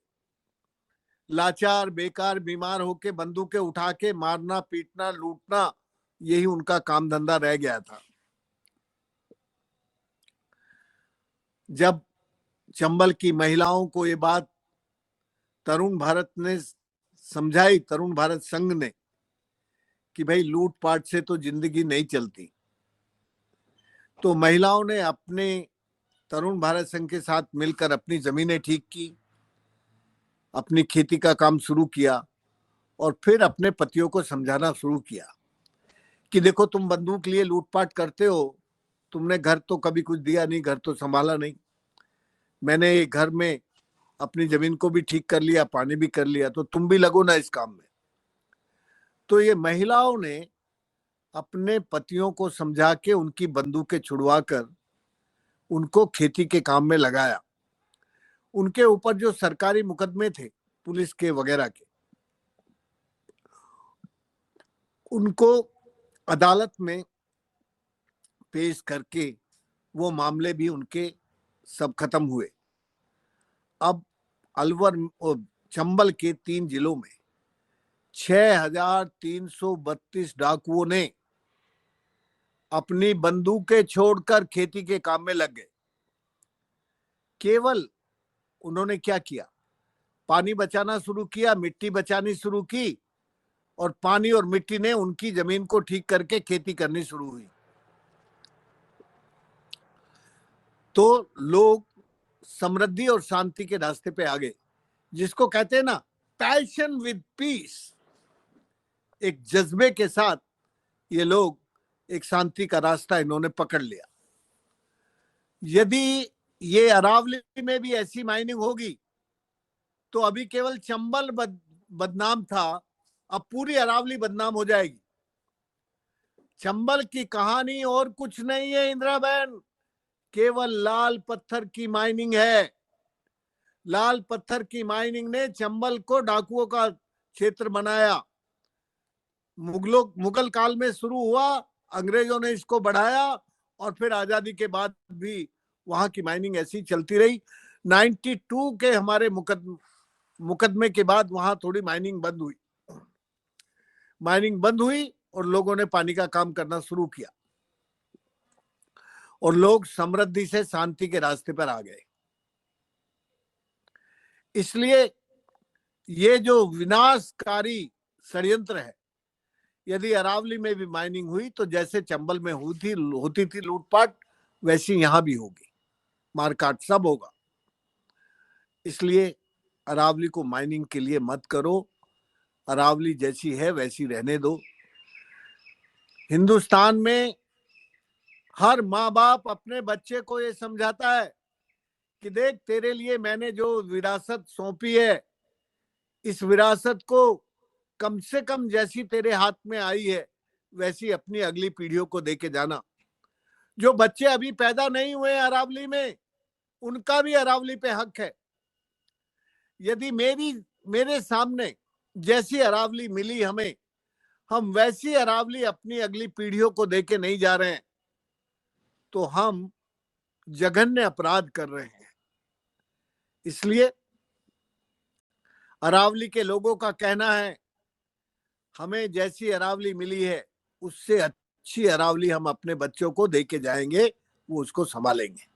लाचार, बेकार, बीमार होके बंदूकें उठा के मारना, पीटना, लूटना, यही उनका काम धंधा रह गया था। जब चंबल की महिलाओं को ये बात तरुण भारत ने समझाई, तरुण भारत संघ ने, कि भाई लूटपाट से तो जिंदगी नहीं चलती, तो महिलाओं ने अपने तरुण भारत संघ के साथ मिलकर अपनी जमीनें ठीक की, अपनी खेती का काम शुरू किया, और फिर अपने पतियों को समझाना शुरू किया कि देखो तुम बंदूक लिए लूटपाट करते हो, तुमने घर तो कभी कुछ दिया नहीं, घर तो संभाला नहीं, मैंने घर में अपनी जमीन को भी ठीक कर लिया, पानी भी कर लिया, तो तुम भी लगो ना इस काम में। तो ये महिलाओं ने अपने पतियों को समझा के उनकी बंदूकें छुड़वा कर उनको खेती के काम में लगाया। उनके ऊपर जो सरकारी मुकदमे थे पुलिस के वगैरह के, उनको अदालत में पेश करके वो मामले भी उनके सब खत्म हुए। अब अलवर और चंबल के 3 जिलों में 6332 डाकुओं ने अपनी बंदूकें छोड़कर खेती के काम में लग गए। केवल उन्होंने क्या किया? पानी बचाना शुरू किया, मिट्टी बचानी शुरू की, और पानी और मिट्टी ने उनकी जमीन को ठीक करके खेती करनी शुरू हुई। तो लोग समृद्धि और शांति के रास्ते पे आ गए, जिसको कहते हैं ना, पैशन विद पीस। एक जज्बे के साथ ये लोग एक शांति का रास्ता इन्होंने पकड़ लिया। यदि ये अरावली में भी ऐसी माइनिंग होगी तो अभी केवल चंबल बदनाम था, अब पूरी अरावली बदनाम हो जाएगी। चंबल की कहानी और कुछ नहीं है इंदिरा बहन, केवल लाल पत्थर की माइनिंग है। लाल पत्थर की माइनिंग ने चंबल को डाकुओं का क्षेत्र बनाया। मुगल काल में शुरू हुआ, अंग्रेजों ने इसको बढ़ाया और फिर आजादी के बाद भी वहां की माइनिंग ऐसी चलती रही। 92 के हमारे मुकदमे के बाद वहां थोड़ी माइनिंग बंद हुई और लोगों ने पानी का काम करना शुरू किया और लोग समृद्धि से शांति के रास्ते पर आ गए। इसलिए ये जो विनाशकारी षड्यंत्र है, यदि अरावली में भी माइनिंग हुई तो जैसे चंबल में होती थी लूटपाट, वैसी यहां भी होगी, मारकाट सब होगा। इसलिए अरावली को माइनिंग के लिए मत करो, अरावली जैसी है वैसी रहने दो। हिंदुस्तान में हर माँ बाप अपने बच्चे को ये समझाता है कि देख, तेरे लिए मैंने जो विरासत सौंपी है, इस विरासत को कम से कम जैसी तेरे हाथ में आई है वैसी अपनी अगली पीढ़ियों को देके जाना। जो बच्चे अभी पैदा नहीं हुए अरावली में, उनका भी अरावली पे हक है। यदि मेरे सामने जैसी अरावली मिली हमें, हम वैसी अरावली अपनी अगली पीढ़ियों को देके नहीं जा रहे हैं तो हम जघन्य अपराध कर रहे हैं। इसलिए अरावली के लोगों का कहना है, हमें जैसी अरावली मिली है उससे अच्छी अरावली हम अपने बच्चों को देके जाएंगे, वो उसको संभालेंगे।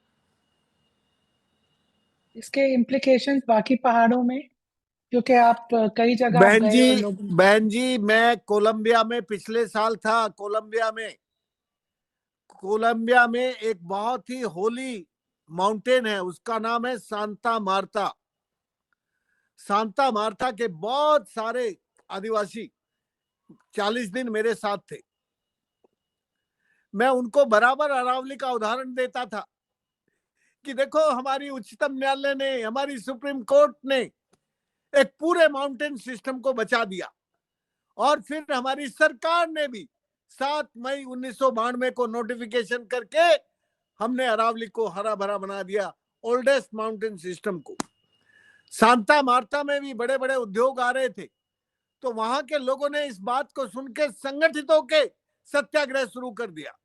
इसके इम्प्लीकेशंस बाकी पहाड़ों में, क्योंकि आप कई जगह आप गए और लोग। बहन जी, मैं कोलंबिया में पिछले साल था। कोलंबिया में एक बहुत ही होली माउंटेन है, उसका नाम है सांता मार्ता। सांता मार्ता के बहुत सारे आदिवासी 40 दिन मेरे साथ थे। मैं उनको बराबर अरावली का उदाहरण देता था कि देखो, हमारी उच्चतम न्यायालय ने, हमारी सुप्रीम कोर्ट ने एक पूरे माउंटेन सिस्टम को बचा दिया और फिर हमारी सरकार ने भी 7 मई 1992 को नोटिफिकेशन करके हमने अरावली को हरा भरा बना दिया, ओल्डेस्ट माउंटेन सिस्टम को। सांता मार्ता में भी बड़े बड़े उद्योग आ रहे थे, तो वहां के लोगों ने इस बात को सुन के संगठित होकर सत्याग्रह शुरू कर दिया।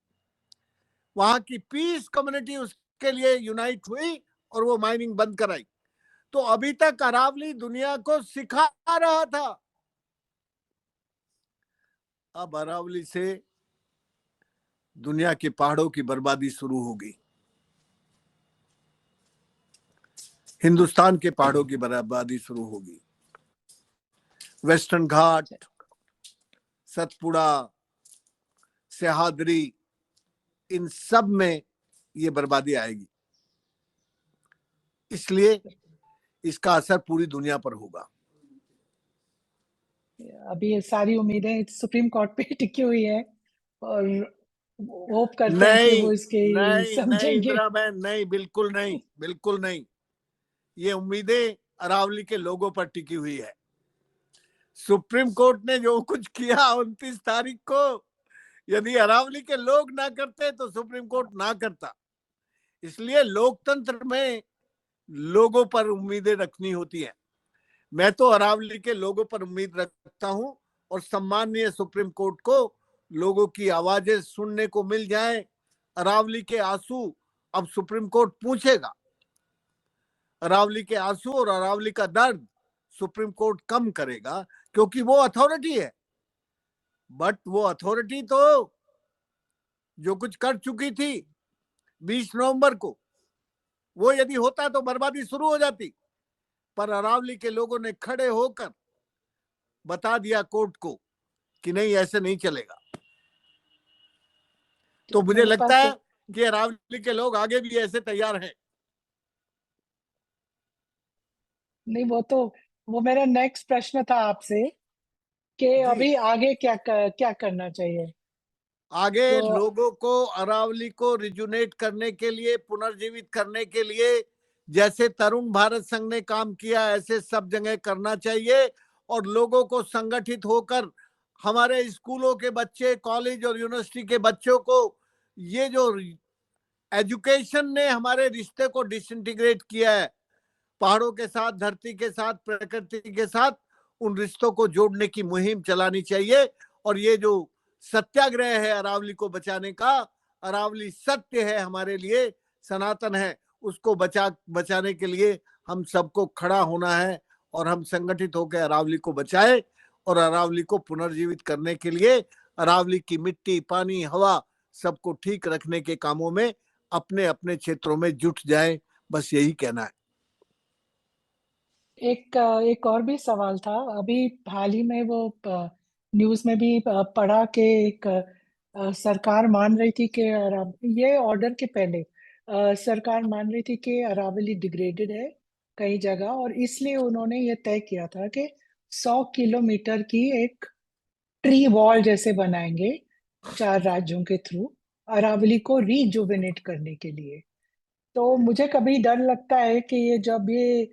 वहां की पीस कम्युनिटी उसके लिए यूनाइट हुई और वो माइनिंग बंद कराई। तो अभी तक अरावली दुनिया को सिखा रहा था, अब अरावली से दुनिया के पहाड़ों की बर्बादी शुरू होगी, हिंदुस्तान के पहाड़ों की बर्बादी शुरू होगी। वेस्टर्न घाट, सतपुड़ा, सह्याद्री, इन सब में ये बर्बादी आएगी। इसलिए इसका असर पूरी दुनिया पर होगा। अभी ये सारी उम्मीदें सुप्रीम कोर्ट पे टिकी हुई है और होप करते हैं कि वो इसके समझेंगे। इंदिरा बहन, नहीं, बिल्कुल नहीं। ये उम्मीदें अरावली के लोगों पर टिकी हुई है। सुप्रीम कोर्ट ने जो कुछ किया 29 तारीख को, यदि अरावली के लोग ना करते तो सुप्रीम कोर्ट ना करता। इसलिए लोकतंत्र में लोगों पर उम्मीदें रखनी होती है। मैं तो अरावली के लोगों पर उम्मीद रखता हूं और सम्माननीय सुप्रीम कोर्ट को लोगों की आवाजें सुनने को मिल जाए। अरावली के आंसू अब सुप्रीम कोर्ट पूछेगा, अरावली के आंसू और अरावली का दर्द सुप्रीम कोर्ट कम करेगा, क्योंकि वो अथॉरिटी है। बट वो अथॉरिटी तो जो कुछ कर चुकी थी 20 नवंबर को, वो यदि होता तो बर्बादी शुरू हो जाती। पर अरावली के लोगों ने खड़े होकर बता दिया कोर्ट को कि नहीं, ऐसे नहीं चलेगा। तो मुझे लगता है कि अरावली के लोग आगे भी ऐसे तैयार हैं। नहीं, वो मेरा नेक्स्ट प्रश्न था आपसे कि अभी आगे क्या करना चाहिए। आगे तो लोगों को अरावली को रिजुनेट करने के लिए, पुनर्जीवित करने के लिए जैसे तरुण भारत संघ ने काम किया ऐसे सब जगह करना चाहिए और लोगों को संगठित होकर हमारे स्कूलों के बच्चे, कॉलेज और यूनिवर्सिटी के बच्चों को ये जो एजुकेशन ने हमारे रिश्ते को डिसइंटीग्रेट किया है, पहाड़ों के साथ, धरती के साथ, प्रकृति के साथ, उन रिश्तों को जोड़ने की मुहिम चलानी चाहिए। और ये जो सत्याग्रह है अरावली को बचाने का, अरावली सत्य है हमारे लिए, सनातन है, उसको बचाने के लिए हम सबको खड़ा होना है और हम संगठित होकर अरावली को बचाए और अरावली को पुनर्जीवित करने के लिए अरावली की मिट्टी, पानी, हवा सबको ठीक रखने के कामों में अपने अपने क्षेत्रों में जुट जाए। बस यही कहना है। एक और भी सवाल था। अभी हाल ही में वो न्यूज़ में भी पढ़ा कि एक सरकार मान रही थी कि ये ऑर्डर के पहले सरकार मान रही थी कि अरावली डिग्रेडेड है कई जगह, और इसलिए उन्होंने ये तय किया था कि 100 किलोमीटर की एक ट्री वॉल जैसे बनाएंगे 4 राज्यों के थ्रू अरावली को रीजुवेनेट करने के लिए। तो मुझे कभी डर लगता है कि ये जब ये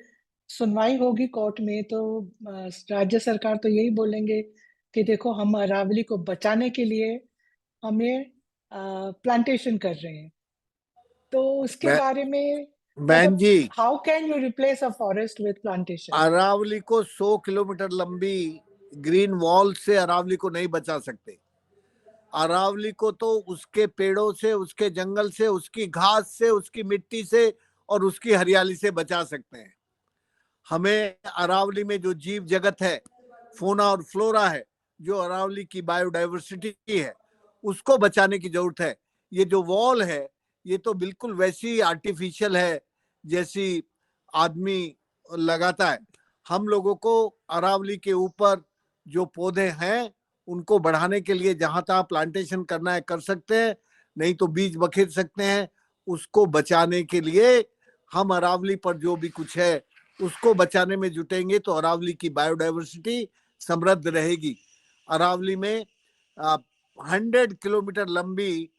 सुनवाई होगी कोर्ट में तो राज्य सरकार तो यही बोलेंगे कि देखो हम अरावली को बचाने के लिए हमें प्लांटेशन कर रहे हैं। तो उसके बारे में बहन मतलब जी, how can you replace a forest with plantation? Aravalli को 100 किलोमीटर लंबी ग्रीन वॉल से अरावली को नहीं बचा सकते। अरावली को तो उसके पेड़ों से, उसके जंगल से, उसकी घास से, उसकी मिट्टी से और उसकी हरियाली से बचा सकते हैं। हमें अरावली में जो जीव जगत है, फोना और फ्लोरा है, जो अरावली की बायोडाइवर्सिटी है, उसको बचाने की जरूरत है। ये जो वॉल है ये तो बिल्कुल वैसी आर्टिफिशियल है जैसी आदमी लगाता है। हम लोगों को अरावली के ऊपर जो पौधे हैं उनको बढ़ाने के लिए जहां तहां प्लांटेशन करना है कर सकते हैं, नहीं तो बीज बखेर सकते हैं। उसको बचाने के लिए हम अरावली पर जो भी कुछ है उसको बचाने में जुटेंगे तो अरावली की बायोडाइवर्सिटी समृद्ध रहेगी। अरावली में 100 किलोमीटर लंबी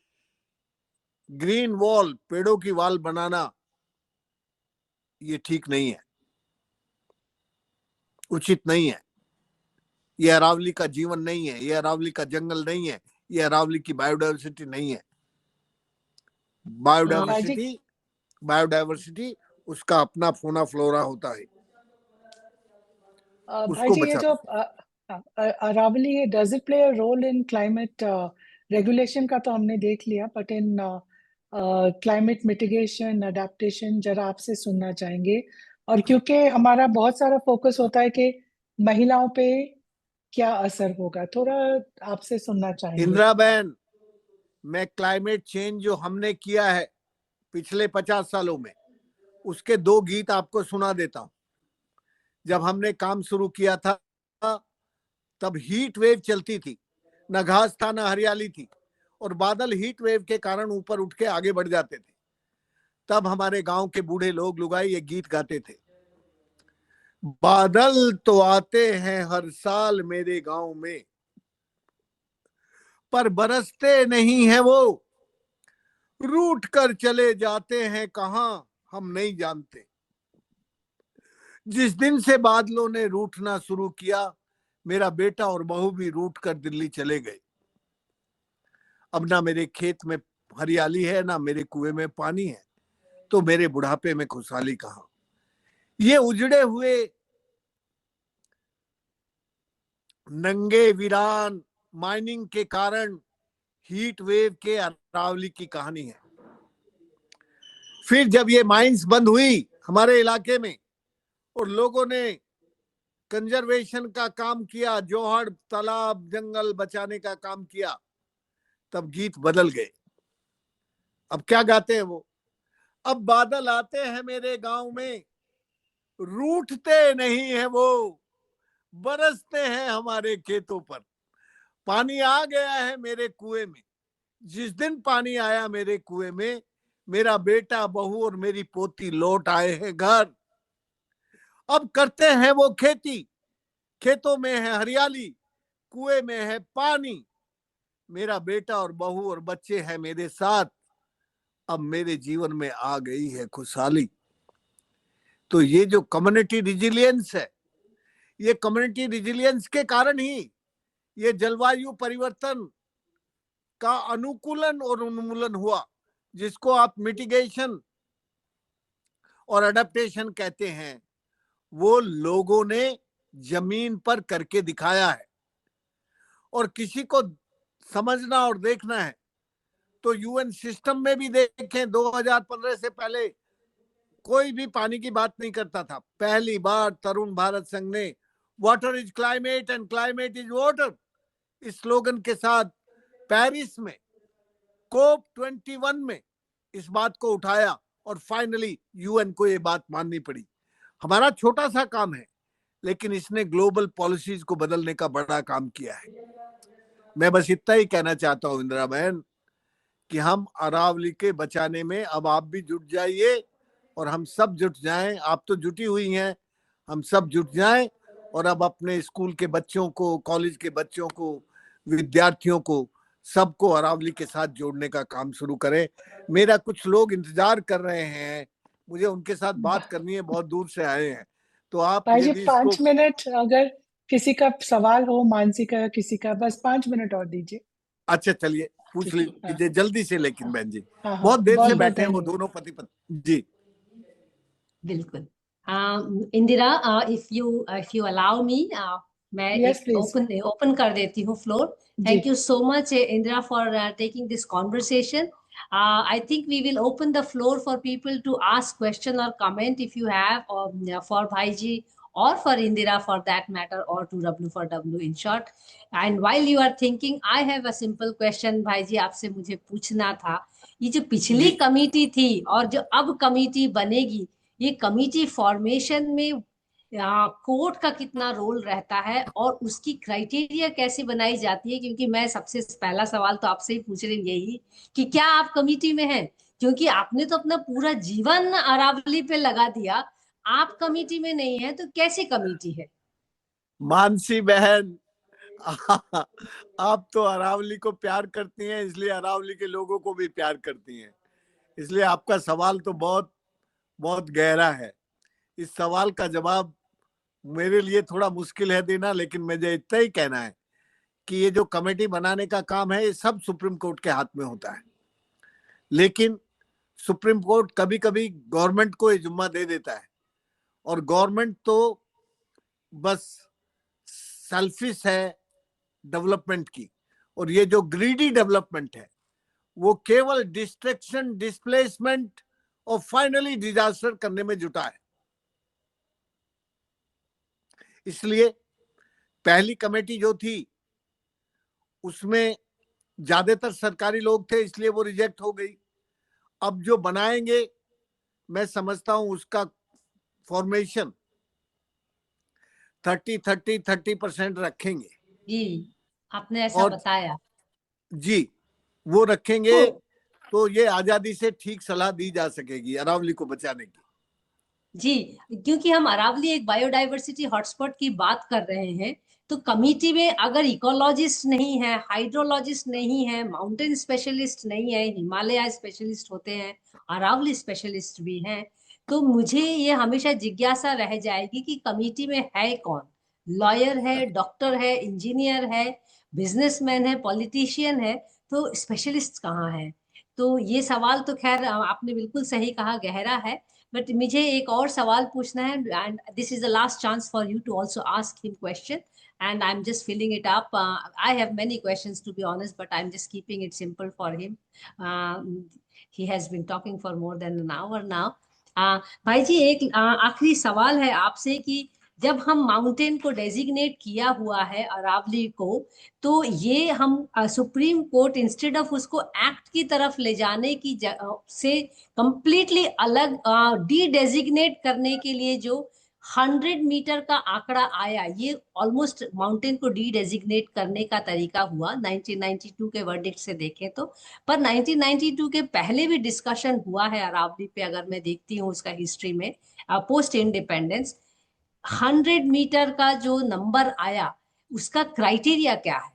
ग्रीन वॉल, पेड़ों की वॉल बनाना ये ठीक नहीं है, उचित नहीं है। ये अरावली का जीवन नहीं है, ये अरावली का जंगल नहीं है, ये अरावली की बायोडाइवर्सिटी नहीं है। भाईजी बायोडाइवर्सिटी उसका अपना फोना फ्लोरा होता है, उसको भाईजी ये जो बचाना। अरावली है, does it play a role in climate regulation का तो हमने देख लिया, but in climate mitigation adaptation जरा आपसे सुनना चाहेंगे। और क्योंकि हमारा बहुत सारा फोकस होता है कि महिलाओं पे क्या असर होगा, थोड़ा आपसे सुनना चाहेंगे। इंदिरा बहन, मैं क्लाइमेट चेंज जो हमने किया है पिछले 50 सालों में उसके 2 गीत आपको सुना देता हूं। जब हमने काम शुरू किया था तब हीट वेव चलती थी, न घास था न हरियाली थी, और बादल हीट वेव के कारण ऊपर उठ के आगे बढ़ जाते थे। तब हमारे गांव के बूढ़े लोग लुगाई ये गीत गाते थे, बादल तो आते हैं हर साल मेरे गांव में, पर बरसते नहीं है वो, रूठ कर चले जाते हैं कहां हम नहीं जानते। जिस दिन से बादलों ने रूठना शुरू किया मेरा बेटा और बहू भी रूठ कर दिल्ली चले गए। अब ना मेरे खेत में हरियाली है ना मेरे कुएं में पानी है, तो मेरे बुढ़ापे में खुशहाली कहां। ये उजड़े हुए नंगे वीरान माइनिंग के कारण हीट वेव के अरावली की कहानी है। फिर जब ये माइंस बंद हुई हमारे इलाके में और लोगों ने कंजर्वेशन का काम किया, जोहड़ तालाब जंगल बचाने का काम किया, तब गीत बदल गए। अब क्या गाते हैं वो, अब बादल आते हैं मेरे गांव में, रूठते नहीं है वो, बरसते हैं हमारे खेतों पर। पानी आ गया है मेरे कुएं में, जिस दिन पानी आया मेरे कुएं में मेरा बेटा बहू और मेरी पोती लौट आए हैं घर। अब करते हैं वो खेती, खेतों में है हरियाली, कुएं में है पानी, मेरा बेटा और बहू और बच्चे हैं मेरे साथ, अब मेरे जीवन में आ गई है खुशहाली। तो ये जो कम्युनिटी रिजिलियंस है, ये कम्युनिटी रिजिलियंस के कारण ही ये जलवायु परिवर्तन का अनुकूलन और उन्मूलन हुआ, जिसको आप मिटिगेशन और अडेप्टेशन कहते हैं, वो लोगों ने जमीन पर करके दिखाया है। और किसी को समझना और देखना है तो यूएन सिस्टम में भी देखें, 2015 से पहले कोई भी पानी की बात नहीं करता था। पहली बार तरुण भारत संघ ने water is climate and climate is water इस स्लोगन के साथ पेरिस में कोप 21 में इस बात को उठाया और फाइनली यूएन को ये बात माननी पड़ी। हमारा छोटा सा काम है, लेकिन इसने ग्लोबल पॉलिसीज को बदलने का बड़ा काम किया है। मैं बस इतना ही कहना चाहता हूं इंदिरा बहन कि हम अरावली के बचाने में अब आप भी जुट जाइए और हम सब जुट जाएं। आप तो जुटी हुई हैं, हम सब जुट जाएं और अब अपने स्कूल के बच्चों को, कॉलेज के बच्चों को, विद्यार्थियों को, सबको अरावली के साथ जोड़ने का काम शुरू करें। मेरा कुछ लोग इंतजार कर रहे हैं, मुझे उनके साथ बात करनी है, बहुत दूर से आए हैं। तो आप भाई जी यदि 5 मिनट, अगर किसी का सवाल हो, मानसी का, किसी का, बस 5 मिनट और दीजिए। अच्छा चलिए पूछ ठीक है, लीजिए जल्दी से। लेकिन बहन जी हाँ हाँ, बहुत देर बहुत से बहुत बैठे हैं वो धन्यवाद। दोनों पति पत्नी जी। बिल्कुल। Indira, if you allow me, मैं Yes, एक please. ओपन कर देती हूँ फ्लोर। जी Thank you so much, Indira, for taking this conversation. I think we will open the floor for people to ask question or comment if you have, or for Bhaiji or for Indira for that matter, or to W for W in short. And while you are thinking, I have a simple question, Bhaiji, आपसे मुझे पूछना था। ये जो पिछली जी committee थी और जो अब कमेटी बनेगी, ये कमेटी फॉर्मेशन में कोर्ट का कितना रोल रहता है और उसकी क्राइटेरिया कैसे बनाई जाती है? क्योंकि मैं सबसे पहला सवाल तो आपसे ही पूछ रही हूँ यही कि क्या आप कमेटी में हैं? क्योंकि आपने तो अपना पूरा जीवन अरावली पे लगा दिया, आप कमेटी में नहीं है तो कैसे कमेटी है? मानसी बहन आप तो अरावली को प्यार करती हैं, इसलिए अरावली के लोगों को भी प्यार करती हैं, इसलिए आपका सवाल तो बहुत बहुत गहरा है। इस सवाल का जवाब मेरे लिए थोड़ा मुश्किल है देना, लेकिन मुझे इतना ही कहना है कि ये जो कमेटी बनाने का काम है, ये सब सुप्रीम कोर्ट के हाथ में होता है। लेकिन सुप्रीम कोर्ट कभी कभी गवर्नमेंट को ये जिम्मा दे देता है, और गवर्नमेंट तो बस सेल्फिश है डेवलपमेंट की, और ये जो ग्रीडी डेवलपमेंट है वो केवल डिस्ट्रैक्शन, डिस्प्लेसमेंट और फाइनली डिजास्टर करने में जुटा है। इसलिए पहली कमेटी जो थी उसमें ज्यादातर सरकारी लोग थे, इसलिए वो रिजेक्ट हो गई। अब जो बनाएंगे, मैं समझता हूं उसका फॉर्मेशन 30% रखेंगे। जी, आपने ऐसा और बताया। जी वो रखेंगे तो तो ये आजादी से ठीक सलाह दी जा सकेगी अरावली को बचाने की। जी, क्योंकि हम अरावली एक बायोडाइवर्सिटी हॉटस्पॉट की बात कर रहे हैं, तो कमिटी में अगर इकोलॉजिस्ट नहीं है, हाइड्रोलॉजिस्ट नहीं है, माउंटेन स्पेशलिस्ट नहीं है, हिमालय स्पेशलिस्ट होते हैं, अरावली स्पेशलिस्ट भी हैं, तो मुझे ये हमेशा जिज्ञासा रह जाएगी कि कमिटी में है कौन? लॉयर है, डॉक्टर है, इंजीनियर है, बिजनेसमैन है, पॉलिटिशियन है, तो स्पेशलिस्ट कहाँ है? तो ये सवाल तो खैर आपने बिल्कुल सही कहा, गहरा है। बट मुझे एक और सवाल पूछना है, and this is the last chance for you to also ask him question, and I'm just filling it up. I have many questions to be honest, but I'm just keeping it simple for him. He has been talking for more than an hour now. भाई जी, एक आखिरी सवाल है आपसे कि जब हम mountain को डेजिग्नेट किया हुआ है अरावली को, तो ये हम सुप्रीम कोर्ट इंस्टेड ऑफ उसको एक्ट की तरफ ले जाने की से कंप्लीटली अलग डी डेजिग्नेट करने के लिए जो 100 मीटर का आंकड़ा आया, ये ऑलमोस्ट माउंटेन को डी डेजिग्नेट करने का तरीका हुआ 1992 के वर्डिक्ट से देखें तो। पर 1992 के पहले भी डिस्कशन हुआ है अरावली पे, अगर मैं देखती हूँ उसका हिस्ट्री में पोस्ट इंडिपेंडेंस। 100 मीटर का जो नंबर आया, उसका क्राइटेरिया क्या है?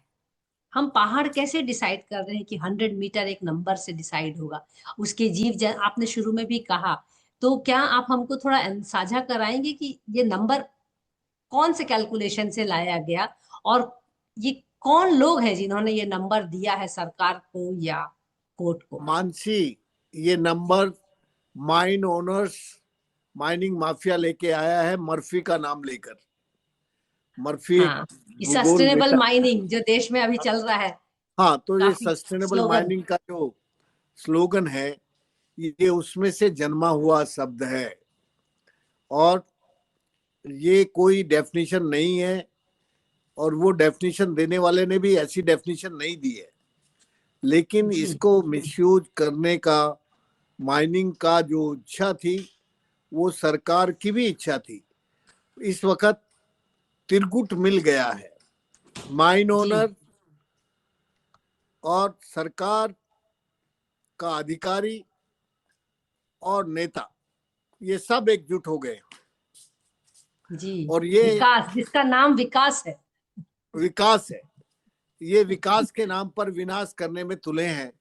हम पहाड़ कैसे डिसाइड कर रहे हैं कि 100 मीटर एक नंबर से डिसाइड होगा? उसके आपने शुरू में भी कहा, तो क्या आप हमको थोड़ा साझा कराएंगे कि ये नंबर कौन से कैलकुलेशन से लाया गया, और ये कौन लोग हैं जिन्होंने ये नंबर दिया है सरकार को या कोर्ट को? मानसी, ये number mine owners, mining mafia लेके आया है, मर्फी का नाम लेकर। मर्फी एक हाँ, भूगोल सस्टेनेबल बेटा। माइनिंग जो देश में अभी चल रहा है, हाँ, तो ये काफी सस्टेनेबल स्लोगन। माइनिंग का जो स्लोगन है, ये उसमें से जन्मा हुआ शब्द है, और ये कोई डेफिनेशन नहीं है, और वो डेफिनेशन देने वाले ने भी ऐसी डेफिनेशन नहीं दी है। लेकिन जी इसको मिसयूज करने का, माइनिंग का जो इच्छा थी, वो सरकार की भी इच्छा थी। इस वक्त तिरकुट मिल गया है। माइन जी ओनर और सरकार का अधिकारी और नेता, ये सब एकजुट हो गए, जी। और ये विकास, जिसका नाम विकास है। विकास है। ये विकास के नाम पर विनाश करने में तुले हैं।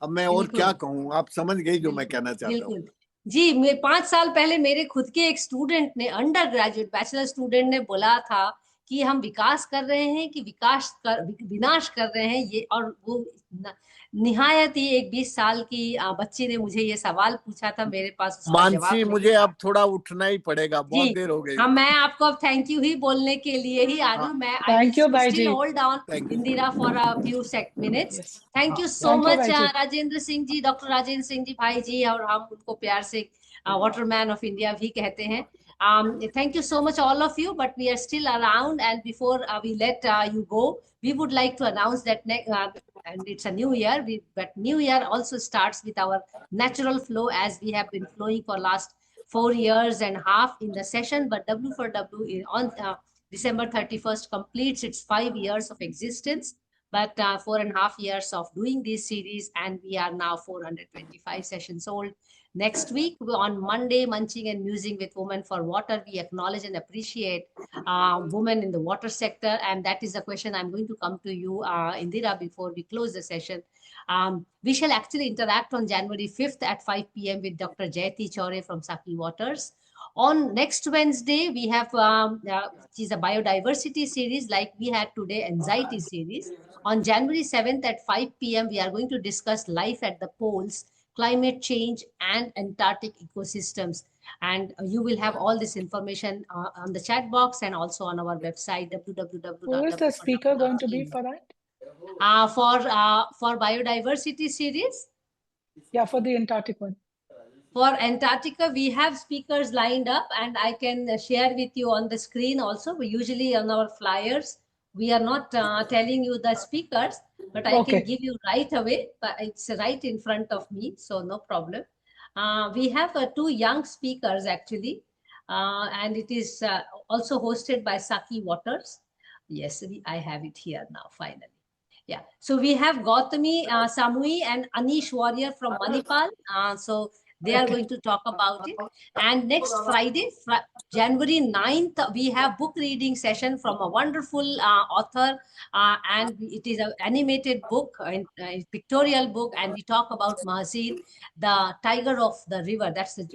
अब मैं और क्या बिल्कुल कहूं, आप समझ गई जो मैं बिल्कुल कहना चाहता हूँ। बिल्कुल। जी, मैं 5 साल पहले मेरे खुद के एक स्टूडेंट ने, अंडर ग्रेजुएट बैचलर स्टूडेंट ने बोला था कि हम विकास कर रहे हैं कि विनाश कर रहे हैं ये। और वो निहायत ही एक 20 साल की बच्ची ने मुझे ये सवाल पूछा था, मेरे पास उसका जवाब मानसी, नहीं मुझे था। अब थोड़ा उठना ही पड़ेगा, जी बहुत देर हो गई। हाँ, मैं आपको अब थैंक यू ही बोलने के लिए ही आ रही हाँ, हूँ। मैं आई विल थैंक यू भाई स्टिल जी। Hold on thank you. Indira for a few minutes. Yes, thank you so thank you much भाई जी। राजेंद्र सिंह जी, डॉक्टर राजेंद्र सिंह जी भाई जी, और हम उनको प्यार से वाटरमैन ऑफ इंडिया भी कहते हैं। Thank you so much all of you, but we are still around, and before we let you go, we would like to announce that and it's a new year, but new year also starts with our natural flow, as we have been flowing for last 4 years and half in the session. But W for W on December 31st completes its 5 years of existence, but 4.5 years of doing this series, and we are now 425 sessions old. Next week on Monday, Munching and Musing with Women for Water, we acknowledge and appreciate women in the water sector. And that is the question I'm going to come to you, Indira, before we close the session. We shall actually interact on January 5th at 5 p.m. with Dr. Jayati Chaure from Saki Waters. On next Wednesday, we have, which is a biodiversity series, like we had today, anxiety series. On January 7th at 5 p.m., we are going to discuss life at the poles, climate change, and Antarctic ecosystems. And you will have all this information on the chat box and also on our website, Who is the speaker going to be www.w4w.in. for that? For biodiversity series, Yeah, for the Antarctic one. for Antarctica, we have speakers lined up, and I can share with you on the screen also. We usually on our flyers, we are not telling you the speakers, but I can Okay. give you right away. But it's right in front of me, so no problem. We have two young speakers actually, and it is also hosted by Saki Waters. Yes, I have it here now, finally. Yeah, so we have Gautami Samui and Anish Warrior from Manipal. So they are Okay. going to talk about it. And next Friday, January 9th, we have book reading session from a wonderful author. And it is an animated book, a pictorial book. And we talk about Mahzeen, the tiger of the river. That's the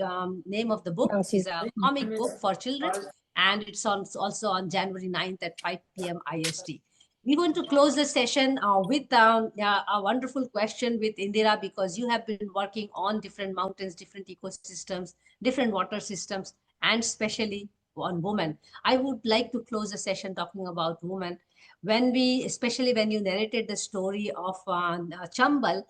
name of the book. I It see. is a comic book for children. And it's also on January 9th at 5 p.m. IST. We're going to close the session with a wonderful question with Indira, because you have been working on different mountains, different ecosystems, different water systems, and especially on women. I would like to close the session talking about women. Especially when you narrated the story of Chambal,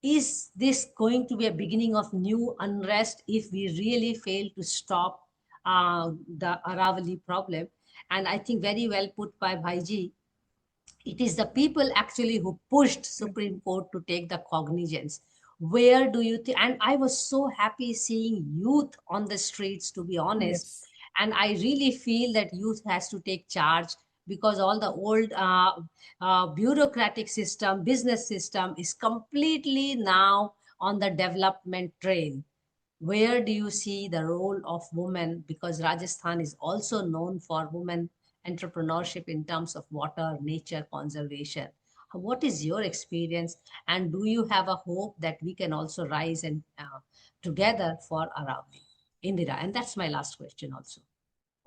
is this going to be a beginning of new unrest if we really fail to stop the Aravali problem? And I think very well put by Bhaiji. It is the people actually who pushed Supreme Court to take the cognizance. Where do you think? And I was so happy seeing youth on the streets, to be honest. Yes. And I really feel that youth has to take charge, because all the old bureaucratic system, business system is completely now on the development train. Where do you see the role of women? Because Rajasthan is also known for women entrepreneurship in terms of water, nature conservation. What is your experience, and do you have a hope that we can also rise and together for Aravali? Indira, and that's my last question also.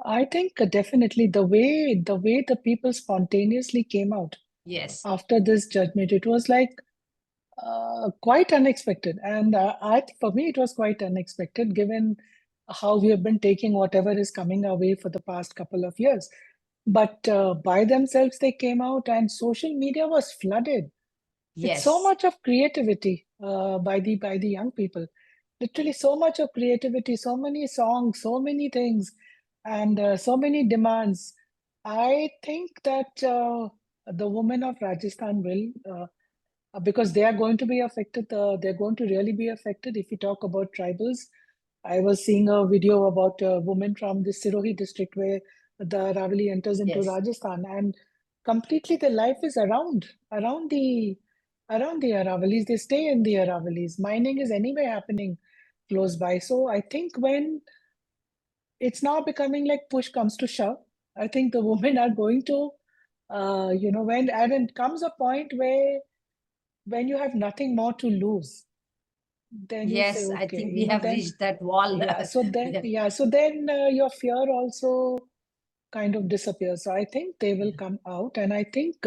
I think definitely the way the people spontaneously came out Yes, after this judgment, it was like quite unexpected. And for me, it was quite unexpected given how we have been taking whatever is coming our way for the past couple of years. But by themselves, they came out, and social media was flooded with so yes, much of creativity by the young people. Literally, so much of creativity, so many songs, so many things, and so many demands. I think that the women of Rajasthan will. Because they are going to be affected. They're going to really be affected if we talk about tribals. I was seeing a video about a woman from the Sirohi district where the Aravali enters into yes. Rajasthan, and completely their life is around the Aravalis. They stay in the Aravalis. Mining is anyway happening close by. So I think when it's now becoming like push comes to shove, I think the women are going to, when and it comes a point where when you have nothing more to lose, then you say, Yes, I okay, think we have then reached that wall. yeah. So then, Yeah. yeah. So then your fear also kind of disappears. So I think they will come out, and I think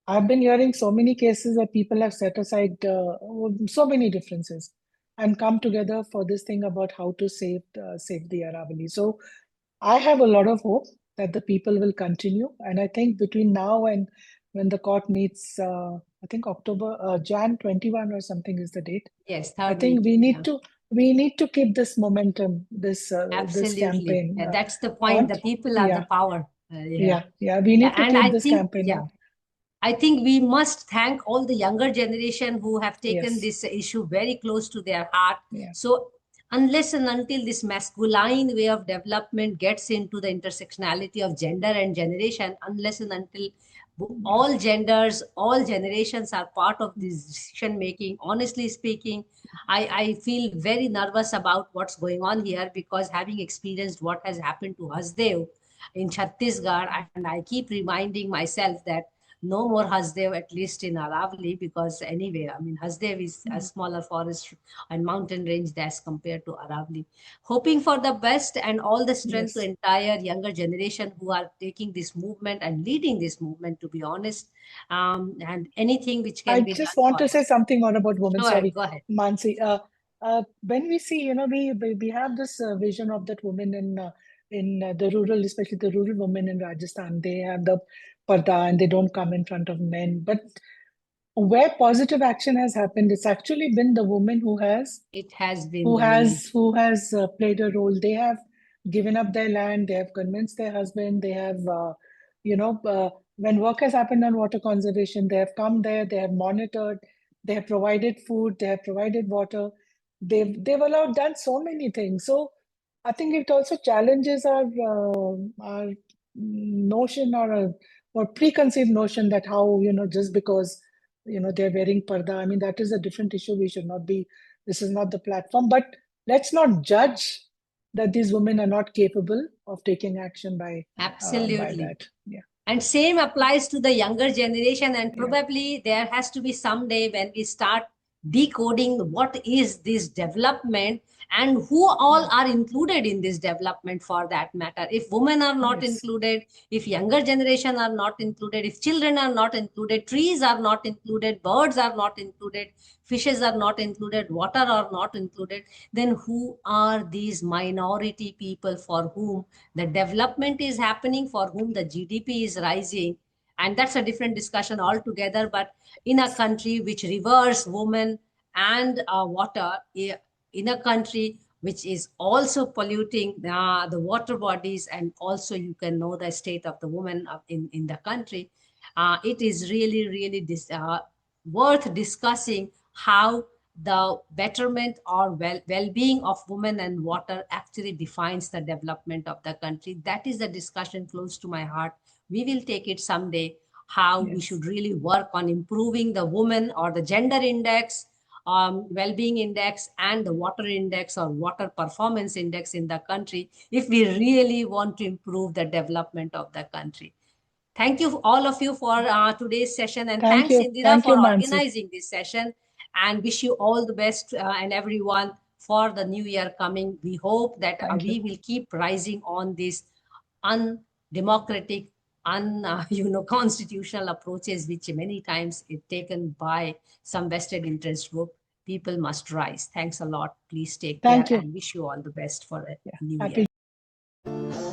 I've been hearing so many cases where people have set aside so many differences and come together for this thing about how to save the Aravali. So I have a lot of hope that the people will continue. And I think between now and when the court meets, I think Jan 21 or something is the date. Yes, I third think meeting. Yeah. we need to keep this momentum, this Absolutely. campaign That's the point. on. The people are the Yeah, power. Yeah. yeah. We Yeah. need to And keep I this think, campaign yeah, on. I think we must thank all the younger generation who have taken Yes, this issue very close to their heart. yeah, So, unless and until this masculine way of development gets into the intersectionality of gender and generation, unless and until yeah. all genders, all generations are part of this decision making, honestly speaking, I feel very nervous about what's going on here, because having experienced what has happened to Hasdev in Chhattisgarh, and I keep reminding myself that no more Hasdev, at least in Aravali, because anyway, I mean, Hasdev is a Mm. smaller forest and mountain range as compared to Aravali. Hoping for the best and all the strength to Yes. entire younger generation who are taking this movement and leading this movement, to be honest, and anything which I can be just done want for. to say something more about women. Sure, Sorry, go ahead. Mansi. When we see, we have this vision of that woman in the rural, especially the rural women in Rajasthan. They have the parda and they don't come in front of men. But where positive action has happened, it's actually been the woman It has been the women. who has played a role. They have given up their land. They have convinced their husband. They have, when work has happened on water conservation, they have come there. They have monitored. They have provided food. They have provided water. They've allowed done so many things. So I think it also challenges our notion or preconceived notion that how just because they're wearing parda. I mean that is a different issue. We should not be. This is not the platform. But let's not judge that these women are not capable of taking action by Absolutely. that. Yeah, And same applies to the younger generation. And yeah, probably there has to be some day when we start decoding what is this development and who all yeah. are included in this development, for that matter. If women are not Yes, included, if younger generation are not included, if children are not included, trees are not included, birds are not included, fishes are not included, water are not included, then who are these minority people for whom the development is happening, for whom the GDP is rising? And that's a different discussion altogether. But in a country which reveres women and water, in a country which is also polluting the water bodies, and also you can know the state of the woman in the country, it is really, really worth discussing how the betterment or well-being of women and water actually defines the development of the country. That is a discussion close to my heart. We will take it someday, how we yes. should really work on improving the woman or the gender index, well-being index, and the water index or water performance index in the country, if we really want to improve the development of the country. Thank you, all of you, for today's session, and Thank thanks, you. Indira, Thank for you, Mansi. organizing this session. And wish you all the best and everyone for the new year coming. We hope that Thank we will keep rising on these undemocratic, constitutional approaches, which many times is taken by some vested interest group. People must rise. Thanks a lot. Please take care Thank you. and wish you all the best for a Yeah. new Happy year.